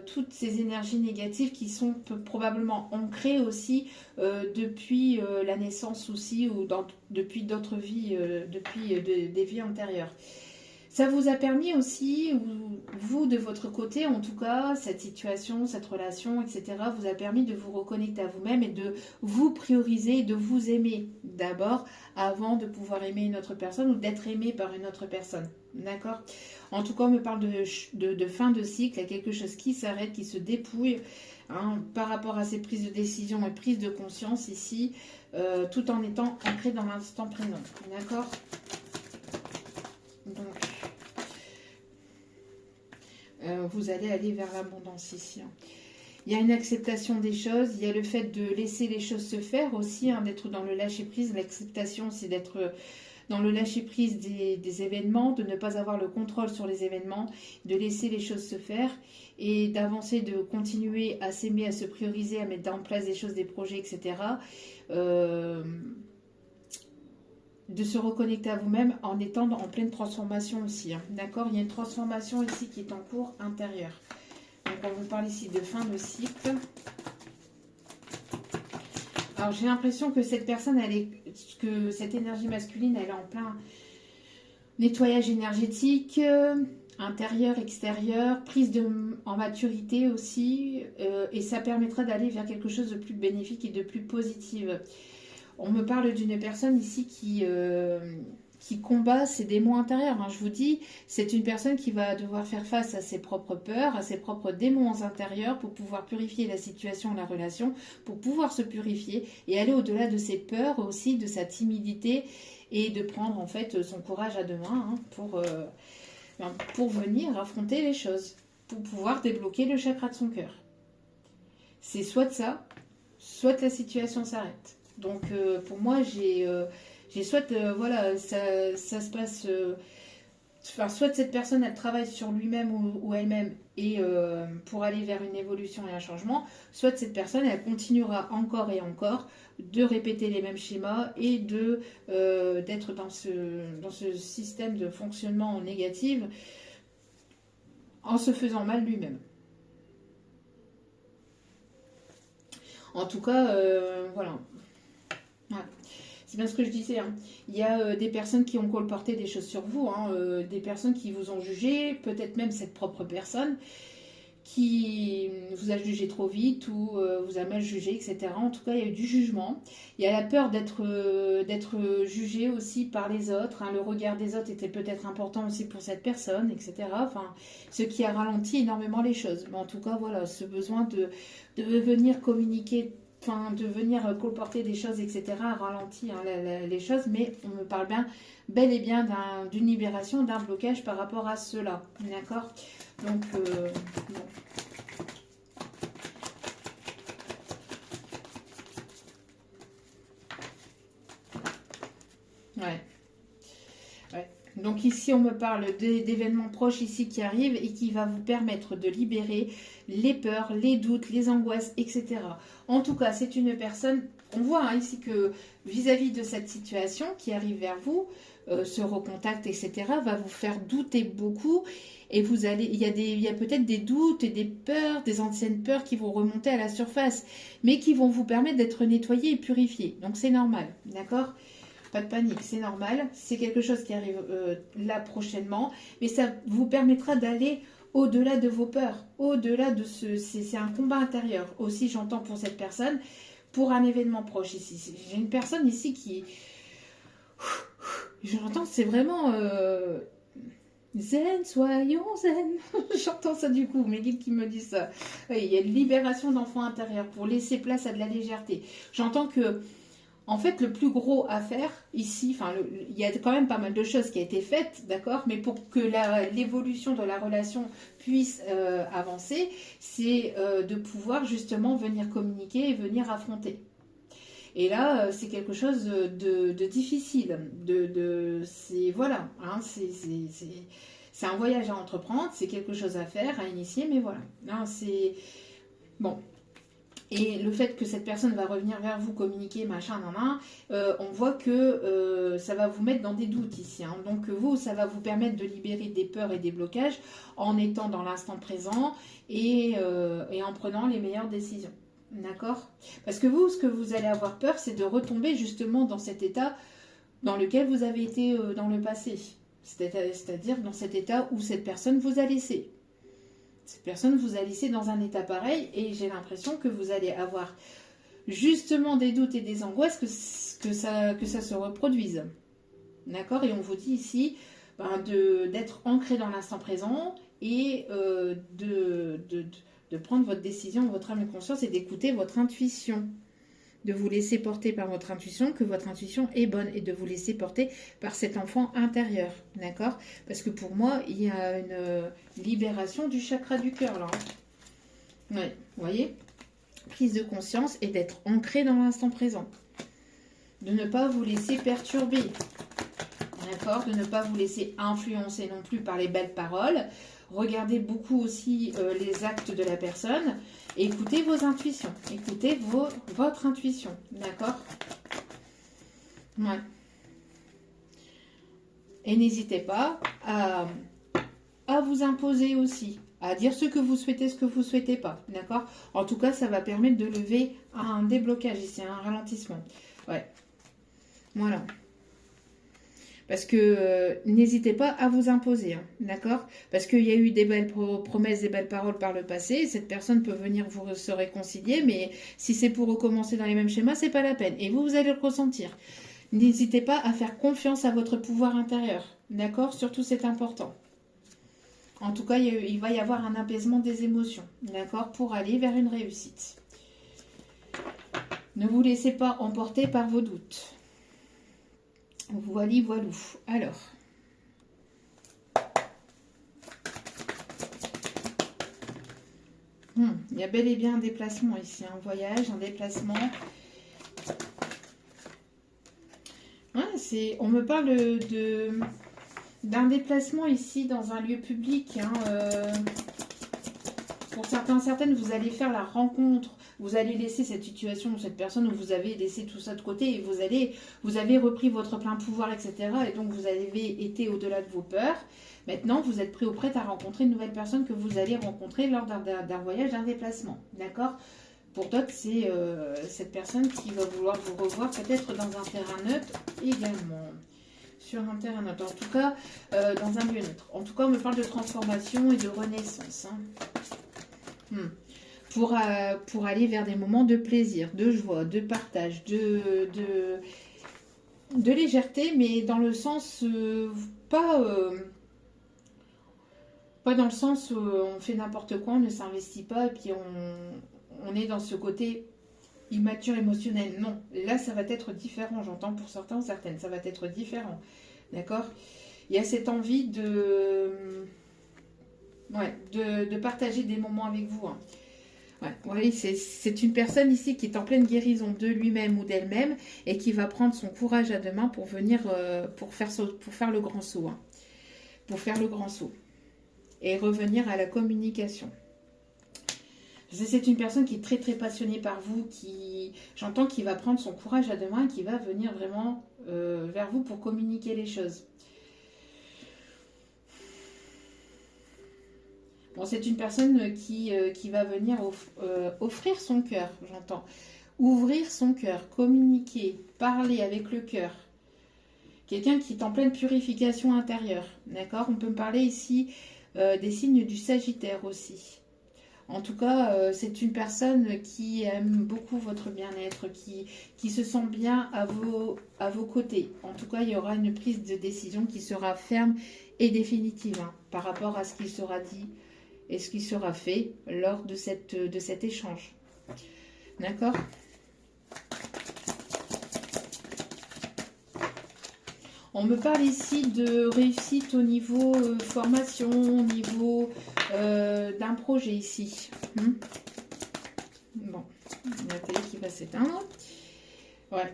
toutes ces énergies négatives qui sont probablement ancrées aussi depuis la naissance aussi ou depuis d'autres vies, depuis des vies antérieures. Ça vous a permis aussi, vous de votre côté, en tout cas, cette situation, cette relation, etc., vous a permis de vous reconnecter à vous-même et de vous prioriser, de vous aimer d'abord avant de pouvoir aimer une autre personne ou d'être aimé par une autre personne. D'accord? En tout cas, on me parle de fin de cycle, il y a quelque chose qui s'arrête, qui se dépouille hein, par rapport à ces prises de décision et prises de conscience ici, tout en étant ancré dans l'instant présent. D'accord? Donc, vous allez aller vers l'abondance ici. Hein. Il y a une acceptation des choses, il y a le fait de laisser les choses se faire aussi, hein, d'être dans le lâcher-prise. L'acceptation, c'est d'être dans le lâcher-prise des événements, de ne pas avoir le contrôle sur les événements, de laisser les choses se faire et d'avancer, de continuer à s'aimer, à se prioriser, à mettre en place des choses, des projets, etc. De se reconnecter à vous-même en étant en pleine transformation aussi. Hein. D'accord? Il y a une transformation ici qui est en cours intérieure. Donc on vous parle ici de fin de cycle. Alors j'ai l'impression que cette personne, que cette énergie masculine, elle est en plein nettoyage énergétique, intérieur, extérieur, en maturité aussi, et ça permettra d'aller vers quelque chose de plus bénéfique et de plus positif. On me parle d'une personne ici qui combat ses démons intérieurs. Hein. Je vous dis, c'est une personne qui va devoir faire face à ses propres peurs, à ses propres démons intérieurs pour pouvoir purifier la situation, la relation, pour pouvoir se purifier et aller au-delà de ses peurs aussi, de sa timidité et de prendre en fait son courage à deux mains hein, pour venir affronter les choses, pour pouvoir débloquer le chakra de son cœur. C'est soit de ça, soit que la situation s'arrête. Donc pour moi, j'ai soit, voilà, ça se passe, soit cette personne, elle travaille sur lui-même ou elle-même et pour aller vers une évolution et un changement, soit cette personne, elle continuera encore et encore de répéter les mêmes schémas et d'être dans ce système de fonctionnement négatif en se faisant mal lui-même. En tout cas, voilà. Ouais. C'est bien ce que je disais. Hein. Il y a des personnes qui ont colporté des choses sur vous, hein, des personnes qui vous ont jugé, peut-être même cette propre personne qui vous a jugé trop vite ou vous a mal jugé, etc. En tout cas, il y a eu du jugement. Il y a la peur d'être jugé aussi par les autres. Hein. Le regard des autres était peut-être important aussi pour cette personne, etc. Enfin, ce qui a ralenti énormément les choses. Mais en tout cas, voilà, ce besoin de venir communiquer, enfin, de venir colporter des choses, etc., ralentit hein, les choses, mais on me parle bel et bien d'une libération, d'un blocage par rapport à cela. D'accord? Donc, bon. Ouais. Ouais. Donc ici, on me parle d'événements proches ici qui arrivent et qui va vous permettre de libérer les peurs, les doutes, les angoisses, etc. En tout cas, c'est une personne, on voit hein, ici que vis-à-vis de cette situation qui arrive vers vous, ce recontact, etc., va vous faire douter beaucoup et vous allez, il y a peut-être des doutes et des peurs, des anciennes peurs qui vont remonter à la surface, mais qui vont vous permettre d'être nettoyés et purifiés. Donc c'est normal, d'accord ? Pas de panique, c'est normal. C'est quelque chose qui arrive là prochainement. Mais ça vous permettra d'aller au-delà de vos peurs. Au-delà de ce... C'est un combat intérieur. Aussi, j'entends pour cette personne, pour un événement proche ici. J'ai une personne ici J'entends, c'est vraiment zen, soyons zen. J'entends ça du coup, mes guides qui me disent ça. Oui, il y a une libération d'enfants intérieurs pour laisser place à de la légèreté. J'entends que, en fait, le plus gros à faire ici, enfin, il y a quand même pas mal de choses qui ont été faites, d'accord, mais pour que l'évolution de la relation puisse avancer, c'est de pouvoir justement venir communiquer et venir affronter. Et là, c'est quelque chose de difficile. C'est voilà, hein, c'est un voyage à entreprendre, c'est quelque chose à faire, à initier, mais voilà. Non, c'est bon. Et le fait que cette personne va revenir vers vous, communiquer, machin, nan, nan, on voit que ça va vous mettre dans des doutes ici. Hein. Donc vous, ça va vous permettre de libérer des peurs et des blocages en étant dans l'instant présent et en prenant les meilleures décisions. D'accord? Parce que vous, ce que vous allez avoir peur, c'est de retomber justement dans cet état dans lequel vous avez été dans le passé. C'est-à-dire dans cet état où cette personne vous a laissé. Cette personne vous a laissé dans un état pareil et j'ai l'impression que vous allez avoir justement des doutes et des angoisses que ça se reproduise. D'accord? Et on vous dit ici d'être ancré dans l'instant présent et de prendre votre décision, votre âme et conscience et d'écouter votre intuition. De vous laisser porter par votre intuition, que votre intuition est bonne et de vous laisser porter par cet enfant intérieur. D'accord? Parce que pour moi, il y a une libération du chakra du cœur là. Ouais, vous voyez? Prise de conscience et d'être ancré dans l'instant présent. De ne pas vous laisser perturber. D'accord? De ne pas vous laisser influencer non plus par les belles paroles. Regardez beaucoup aussi les actes de la personne. Écoutez vos intuitions. Écoutez votre intuition. D'accord? Ouais. Et n'hésitez pas à vous imposer aussi. À dire ce que vous souhaitez, ce que vous ne souhaitez pas. D'accord? En tout cas, ça va permettre de lever un déblocage ici, un ralentissement. Ouais. Voilà. Parce que n'hésitez pas à vous imposer, hein, d'accord? Parce qu'il y a eu des belles promesses, des belles paroles par le passé. Cette personne peut venir vous se réconcilier, mais si c'est pour recommencer dans les mêmes schémas, c'est pas la peine. Et vous allez le ressentir. N'hésitez pas à faire confiance à votre pouvoir intérieur, d'accord? Surtout, c'est important. En tout cas, il va y avoir un apaisement des émotions, d'accord? Pour aller vers une réussite. Ne vous laissez pas emporter par vos doutes. Voilà, voilou. Alors. Il y a bel et bien un déplacement ici. Un voyage, un déplacement. Ouais, on me parle d'un déplacement ici dans un lieu public. Hein, pour certaines, vous allez faire la rencontre. Vous allez laisser cette situation, cette personne où vous avez laissé tout ça de côté et vous avez repris votre plein pouvoir, etc. Et donc vous avez été au-delà de vos peurs. Maintenant, vous êtes prêt ou prête à rencontrer une nouvelle personne que vous allez rencontrer lors d'un voyage, d'un déplacement. D'accord? Pour d'autres, c'est cette personne qui va vouloir vous revoir peut-être dans un terrain neutre également. Sur un terrain neutre. En tout cas, dans un lieu neutre. En tout cas, on me parle de transformation et de renaissance. Hein. Pour aller vers des moments de plaisir, de joie, de partage, de légèreté, mais dans le sens pas dans le sens où on fait n'importe quoi, on ne s'investit pas et puis on est dans ce côté immature émotionnel. Non, là ça va être différent, j'entends pour certains ou certaines, ça va être différent. D'accord? Il y a cette envie de partager des moments avec vous. Hein. Ouais, oui, c'est une personne ici qui est en pleine guérison de lui-même ou d'elle-même et qui va prendre son courage à deux mains pour venir, pour faire le grand saut. Hein. Pour faire le grand saut. Et revenir à la communication. C'est une personne qui est très très passionnée par vous, j'entends qu'il va prendre son courage à deux mains et qui va venir vraiment vers vous pour communiquer les choses. Bon, c'est une personne qui va venir offrir son cœur, j'entends. Ouvrir son cœur, communiquer, parler avec le cœur. Quelqu'un qui est en pleine purification intérieure, d'accord? On peut me parler ici des signes du Sagittaire aussi. En tout cas, c'est une personne qui aime beaucoup votre bien-être, qui se sent bien à vos côtés. En tout cas, il y aura une prise de décision qui sera ferme et définitive hein, par rapport à ce qui sera dit et ce qui sera fait lors de cet échange. D'accord? On me parle ici de réussite au niveau formation, au niveau d'un projet ici. Bon, la télé qui va s'éteindre. Ouais.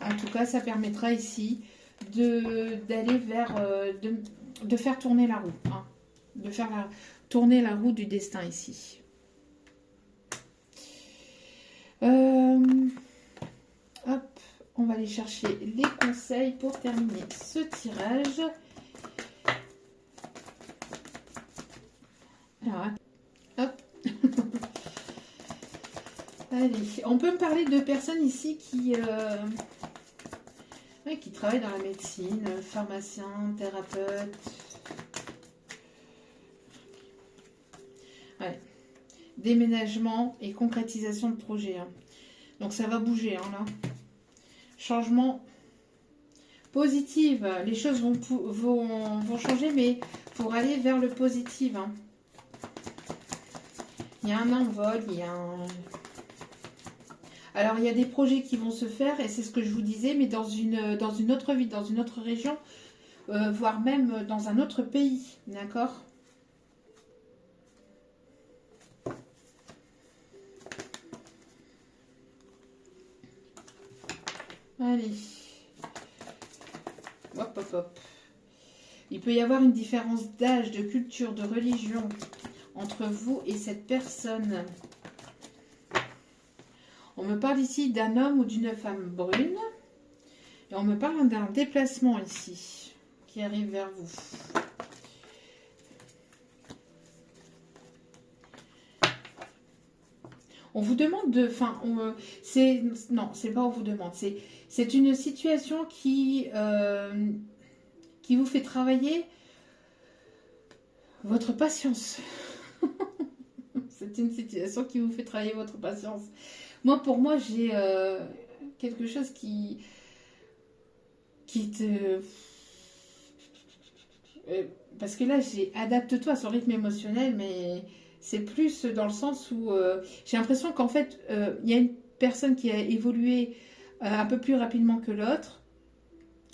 En tout cas, ça permettra ici d'aller vers... de faire tourner la roue. Hein. De faire tourner la roue du destin ici. Hop. On va aller chercher les conseils pour terminer ce tirage. Alors, hop. Allez, on peut me parler de personnes ici qui travaillent dans la médecine, pharmacien, thérapeute. Ouais. Déménagement et concrétisation de projet. Hein. Donc ça va bouger hein, là. Changement positif. Les choses vont changer, mais pour aller vers le positif. Hein. Il y a un envol, il y a un... Alors, il y a des projets qui vont se faire, et c'est ce que je vous disais, mais dans une autre ville, dans une autre région, voire même dans un autre pays. D'accord ? Allez. Hop, hop, hop. Il peut y avoir une différence d'âge, de culture, de religion entre vous et cette personne. On me parle ici d'un homme ou d'une femme brune. Et on me parle d'un déplacement ici qui arrive vers vous. On vous demande de... Enfin, non, c'est pas on vous demande. C'est une situation qui vous fait travailler votre patience. C'est une situation qui vous fait travailler votre patience. Moi, pour moi, j'ai quelque chose qui te... parce que là, j'ai adapte-toi à son rythme émotionnel, mais c'est plus dans le sens où j'ai l'impression qu'en fait, il y a une personne qui a évolué un peu plus rapidement que l'autre.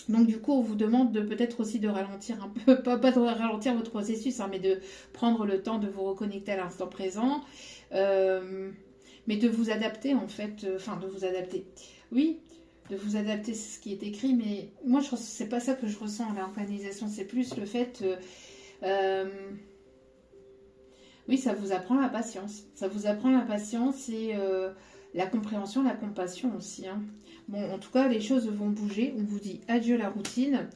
Donc du coup, on vous demande de peut-être aussi de ralentir un peu, pas de ralentir votre processus, hein, mais de prendre le temps de vous reconnecter à l'instant présent, mais de vous adapter en fait, enfin de vous adapter. Oui, de vous adapter, c'est ce qui est écrit, mais moi c'est pas ça que je ressens à l'organisation, c'est plus le fait, oui, ça vous apprend la patience, ça vous apprend la patience et la compréhension, la compassion aussi. Hein. Bon, en tout cas, les choses vont bouger. On vous dit adieu la routine.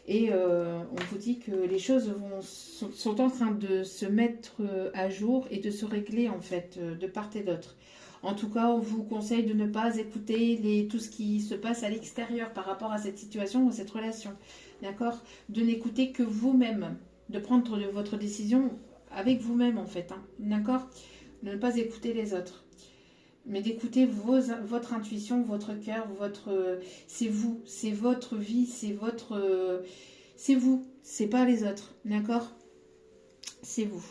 Et on vous dit que les choses sont en train de se mettre à jour et de se régler, en fait, de part et d'autre. En tout cas, on vous conseille de ne pas écouter tout ce qui se passe à l'extérieur par rapport à cette situation ou cette relation. D'accord ? De n'écouter que vous-même. De prendre votre décision avec vous-même, en fait. Hein. D'accord ? De ne pas écouter les autres. Mais d'écouter votre intuition, votre cœur, c'est vous, c'est votre vie, c'est vous, c'est pas les autres, d'accord? C'est vous.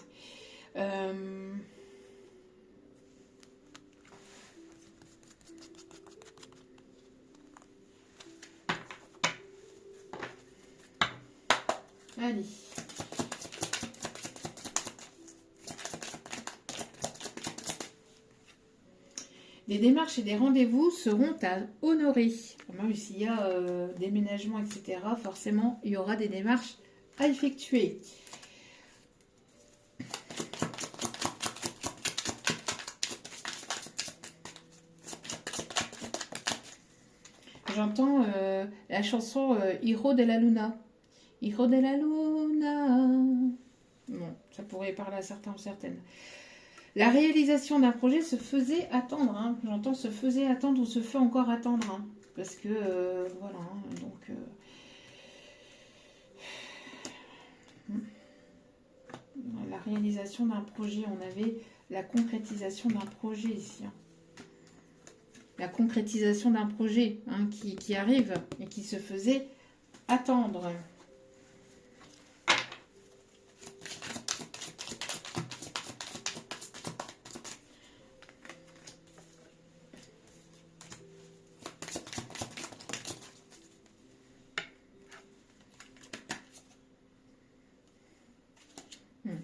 Allez. Des démarches et des rendez-vous seront à honorer. Même s'il y a déménagement, etc., forcément, il y aura des démarches à effectuer. J'entends la chanson Hijo de la Luna. Hijo de la Luna. Bon, ça pourrait parler à certains ou certaines. La réalisation d'un projet se faisait attendre. Hein. J'entends se faisait attendre ou se fait encore attendre. Hein. Parce que, voilà. Hein, donc, la réalisation d'un projet. On avait la concrétisation d'un projet ici. Hein. La concrétisation d'un projet hein, qui arrive et qui se faisait attendre.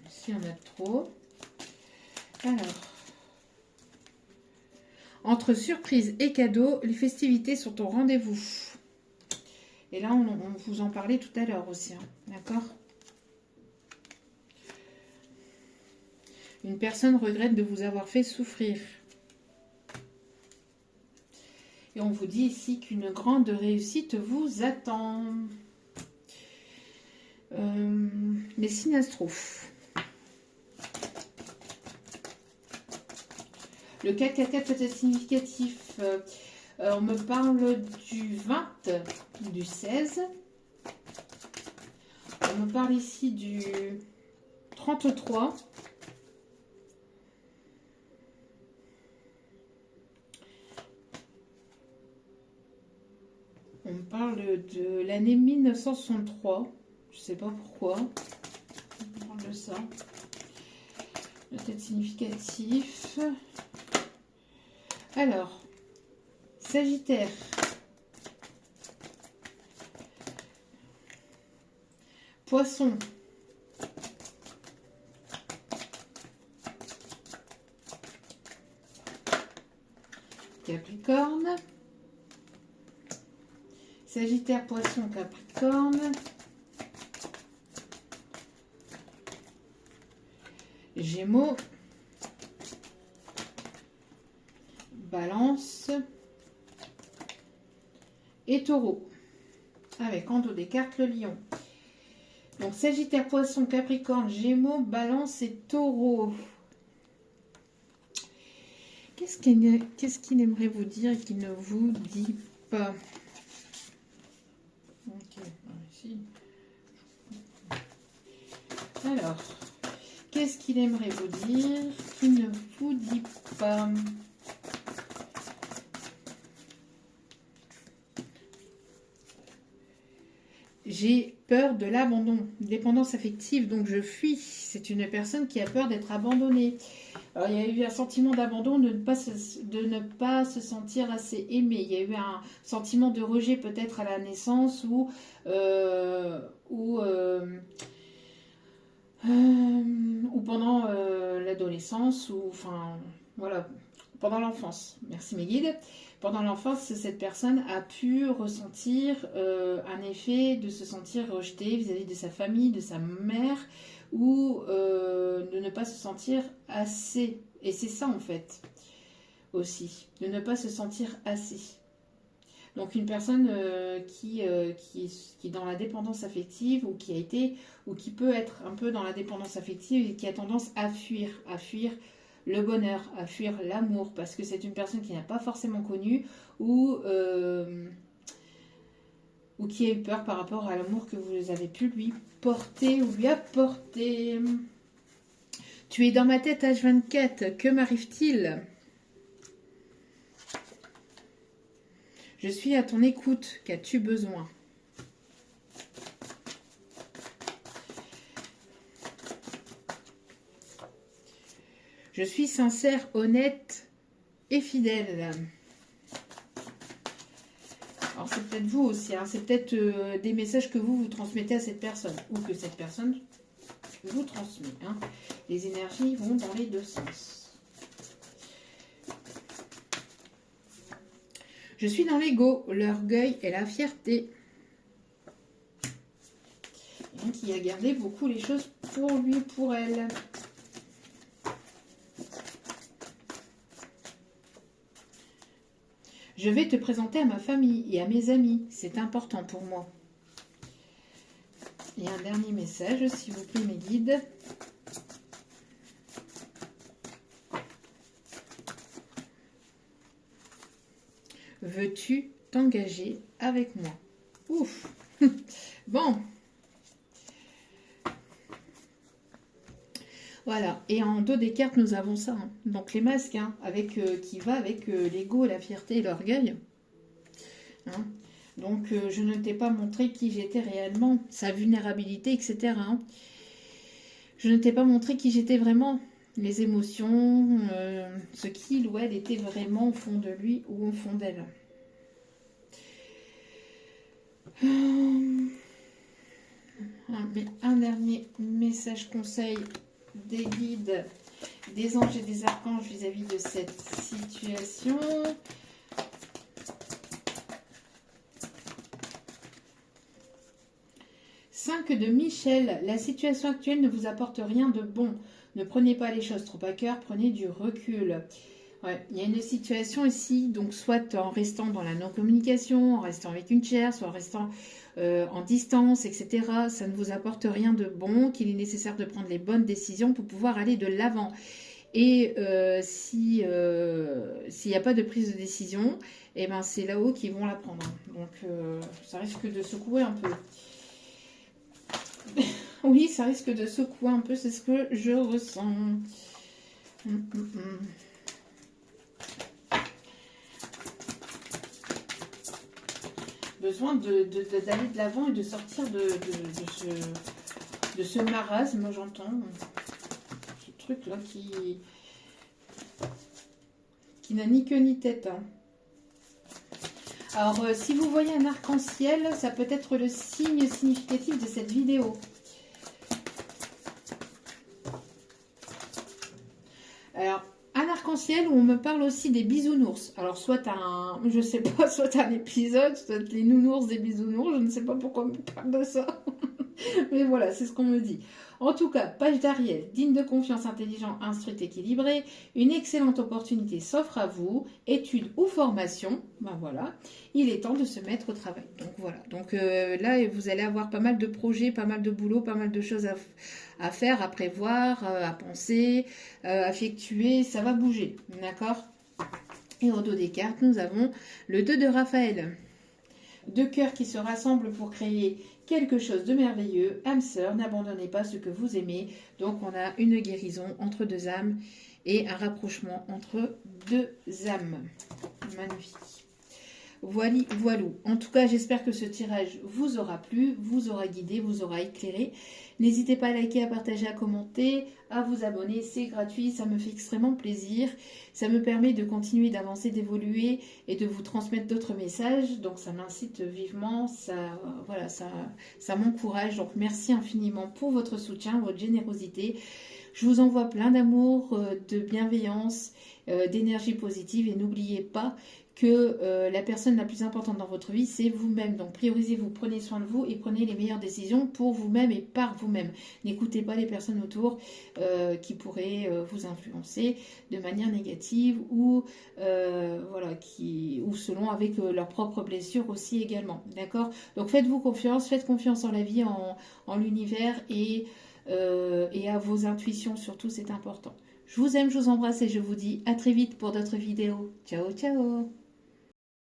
Ici, on a trop. Alors, entre surprise et cadeau, les festivités sont au rendez-vous. Et là, on vous en parlait tout à l'heure aussi. Hein, d'accord? Une personne regrette de vous avoir fait souffrir. Et on vous dit ici qu'une grande réussite vous attend. Les signes astro. Le 4 peut être significatif. On me parle du 20, du 16. On me parle ici du 33. On me parle de l'année 1963. Je ne sais pas pourquoi. On parle de ça. Peut-être significatif. Alors, Sagittaire. Poisson. Capricorne. Sagittaire, Poisson, Capricorne. Gémeaux. Balance. Et Taureau. Avec en dos des cartes le Lion. Donc Sagittaire, Poisson, Capricorne, Gémeaux, Balance et Taureau. Qu'est-ce qu'il aimerait vous dire et qu'il ne vous dit pas? Ok, ici. Alors, qu'est-ce qu'il aimerait vous dire qu'il ne vous dit pas? J'ai peur de l'abandon, dépendance affective, donc je fuis. C'est une personne qui a peur d'être abandonnée. Alors, il y a eu un sentiment d'abandon, de ne pas se sentir assez aimé. Il y a eu un sentiment de rejet peut-être à la naissance ou pendant l'adolescence, ou enfin, voilà, pendant l'enfance. Merci mes guides. Pendant l'enfance, cette personne a pu ressentir un effet de se sentir rejetée vis-à-vis de sa famille, de sa mère, ou de ne pas se sentir assez. Et c'est ça en fait aussi, de ne pas se sentir assez. Donc une personne qui est dans la dépendance affective, ou qui a été, ou qui peut être un peu dans la dépendance affective et qui a tendance à fuir le bonheur, à fuir l'amour, parce que c'est une personne qui n'a pas forcément connu, ou qui a eu peur par rapport à l'amour que vous avez pu lui porter ou lui apporter. Tu es dans ma tête H24, que m'arrive-t-il? Je suis à ton écoute, qu'as-tu besoin? Je suis sincère, honnête et fidèle. Alors c'est peut-être vous aussi, hein, c'est peut-être des messages que vous transmettez à cette personne, ou que cette personne vous transmet. Hein. Les énergies vont dans les deux sens. Je suis dans l'ego, l'orgueil et la fierté. Et qui a gardé beaucoup les choses pour lui, pour elle. Je vais te présenter à ma famille et à mes amis. C'est important pour moi. Et un dernier message, s'il vous plaît, mes guides. Veux-tu t'engager avec moi? Ouf. Bon. Voilà, et en dos des cartes, nous avons ça. Hein. Donc les masques, hein, avec, qui va avec l'ego, la fierté et l'orgueil. Hein. Donc je ne t'ai pas montré qui j'étais réellement, sa vulnérabilité, etc. Hein. Je ne t'ai pas montré qui j'étais vraiment, les émotions, ce qu'il ou elle était vraiment au fond de lui ou au fond d'elle. Un dernier message conseil des guides, des anges et des archanges vis-à-vis de cette situation. Cinq de Michel, la situation actuelle ne vous apporte rien de bon. Ne prenez pas les choses trop à cœur, prenez du recul. Ouais, il y a une situation ici, donc soit en restant dans la non-communication, en restant avec une chair, soit en restant en distance, etc. Ça ne vous apporte rien de bon, qu'il est nécessaire de prendre les bonnes décisions pour pouvoir aller de l'avant. Et s'il n'y a pas de prise de décision, eh ben, c'est là-haut qu'ils vont la prendre. Donc ça risque de secouer un peu. Oui, ça risque de secouer un peu, c'est ce que je ressens. Besoin d'aller de l'avant et de sortir de ce marasme, j'entends. Ce truc-là qui n'a ni queue ni tête. Hein. Alors, si vous voyez un arc-en-ciel, ça peut être le signe significatif de cette vidéo. Alors, un arc-en-ciel où on me parle aussi des bisounours. Alors, soit un, je sais pas, soit un épisode, soit les nounours des bisounours, je ne sais pas pourquoi on me parle de ça. Mais voilà, c'est ce qu'on me dit. En tout cas, page d'Ariel, digne de confiance, intelligent, instruit, équilibré. Une excellente opportunité s'offre à vous. Études ou formation, ben voilà. Il est temps de se mettre au travail. Donc voilà. Donc là, vous allez avoir pas mal de projets, pas mal de boulot, pas mal de choses à faire, à prévoir, à penser, à effectuer. Ça va bouger. D'accord? Et au dos des cartes, nous avons le 2 de Raphaël. Deux cœurs qui se rassemblent pour créer quelque chose de merveilleux. Âme sœur, n'abandonnez pas ce que vous aimez. Donc on a une guérison entre deux âmes et un rapprochement entre deux âmes. Magnifique. Voilou. En tout cas, j'espère que ce tirage vous aura plu, vous aura guidé, vous aura éclairé. N'hésitez pas à liker, à partager, à commenter, à vous abonner. C'est gratuit, ça me fait extrêmement plaisir. Ça me permet de continuer d'avancer, d'évoluer et de vous transmettre d'autres messages. Donc ça m'incite vivement, voilà, ça m'encourage. Donc merci infiniment pour votre soutien, votre générosité. Je vous envoie plein d'amour, de bienveillance, d'énergie positive et n'oubliez pas que la personne la plus importante dans votre vie, c'est vous-même. Donc priorisez-vous, prenez soin de vous et prenez les meilleures décisions pour vous-même et par vous-même. N'écoutez pas les personnes autour qui pourraient vous influencer de manière négative ou, voilà, ou selon avec leurs propres blessures aussi également. D'accord? Donc faites-vous confiance, faites confiance en la vie, en l'univers et à vos intuitions surtout, c'est important. Je vous aime, je vous embrasse et je vous dis à très vite pour d'autres vidéos. Ciao, ciao!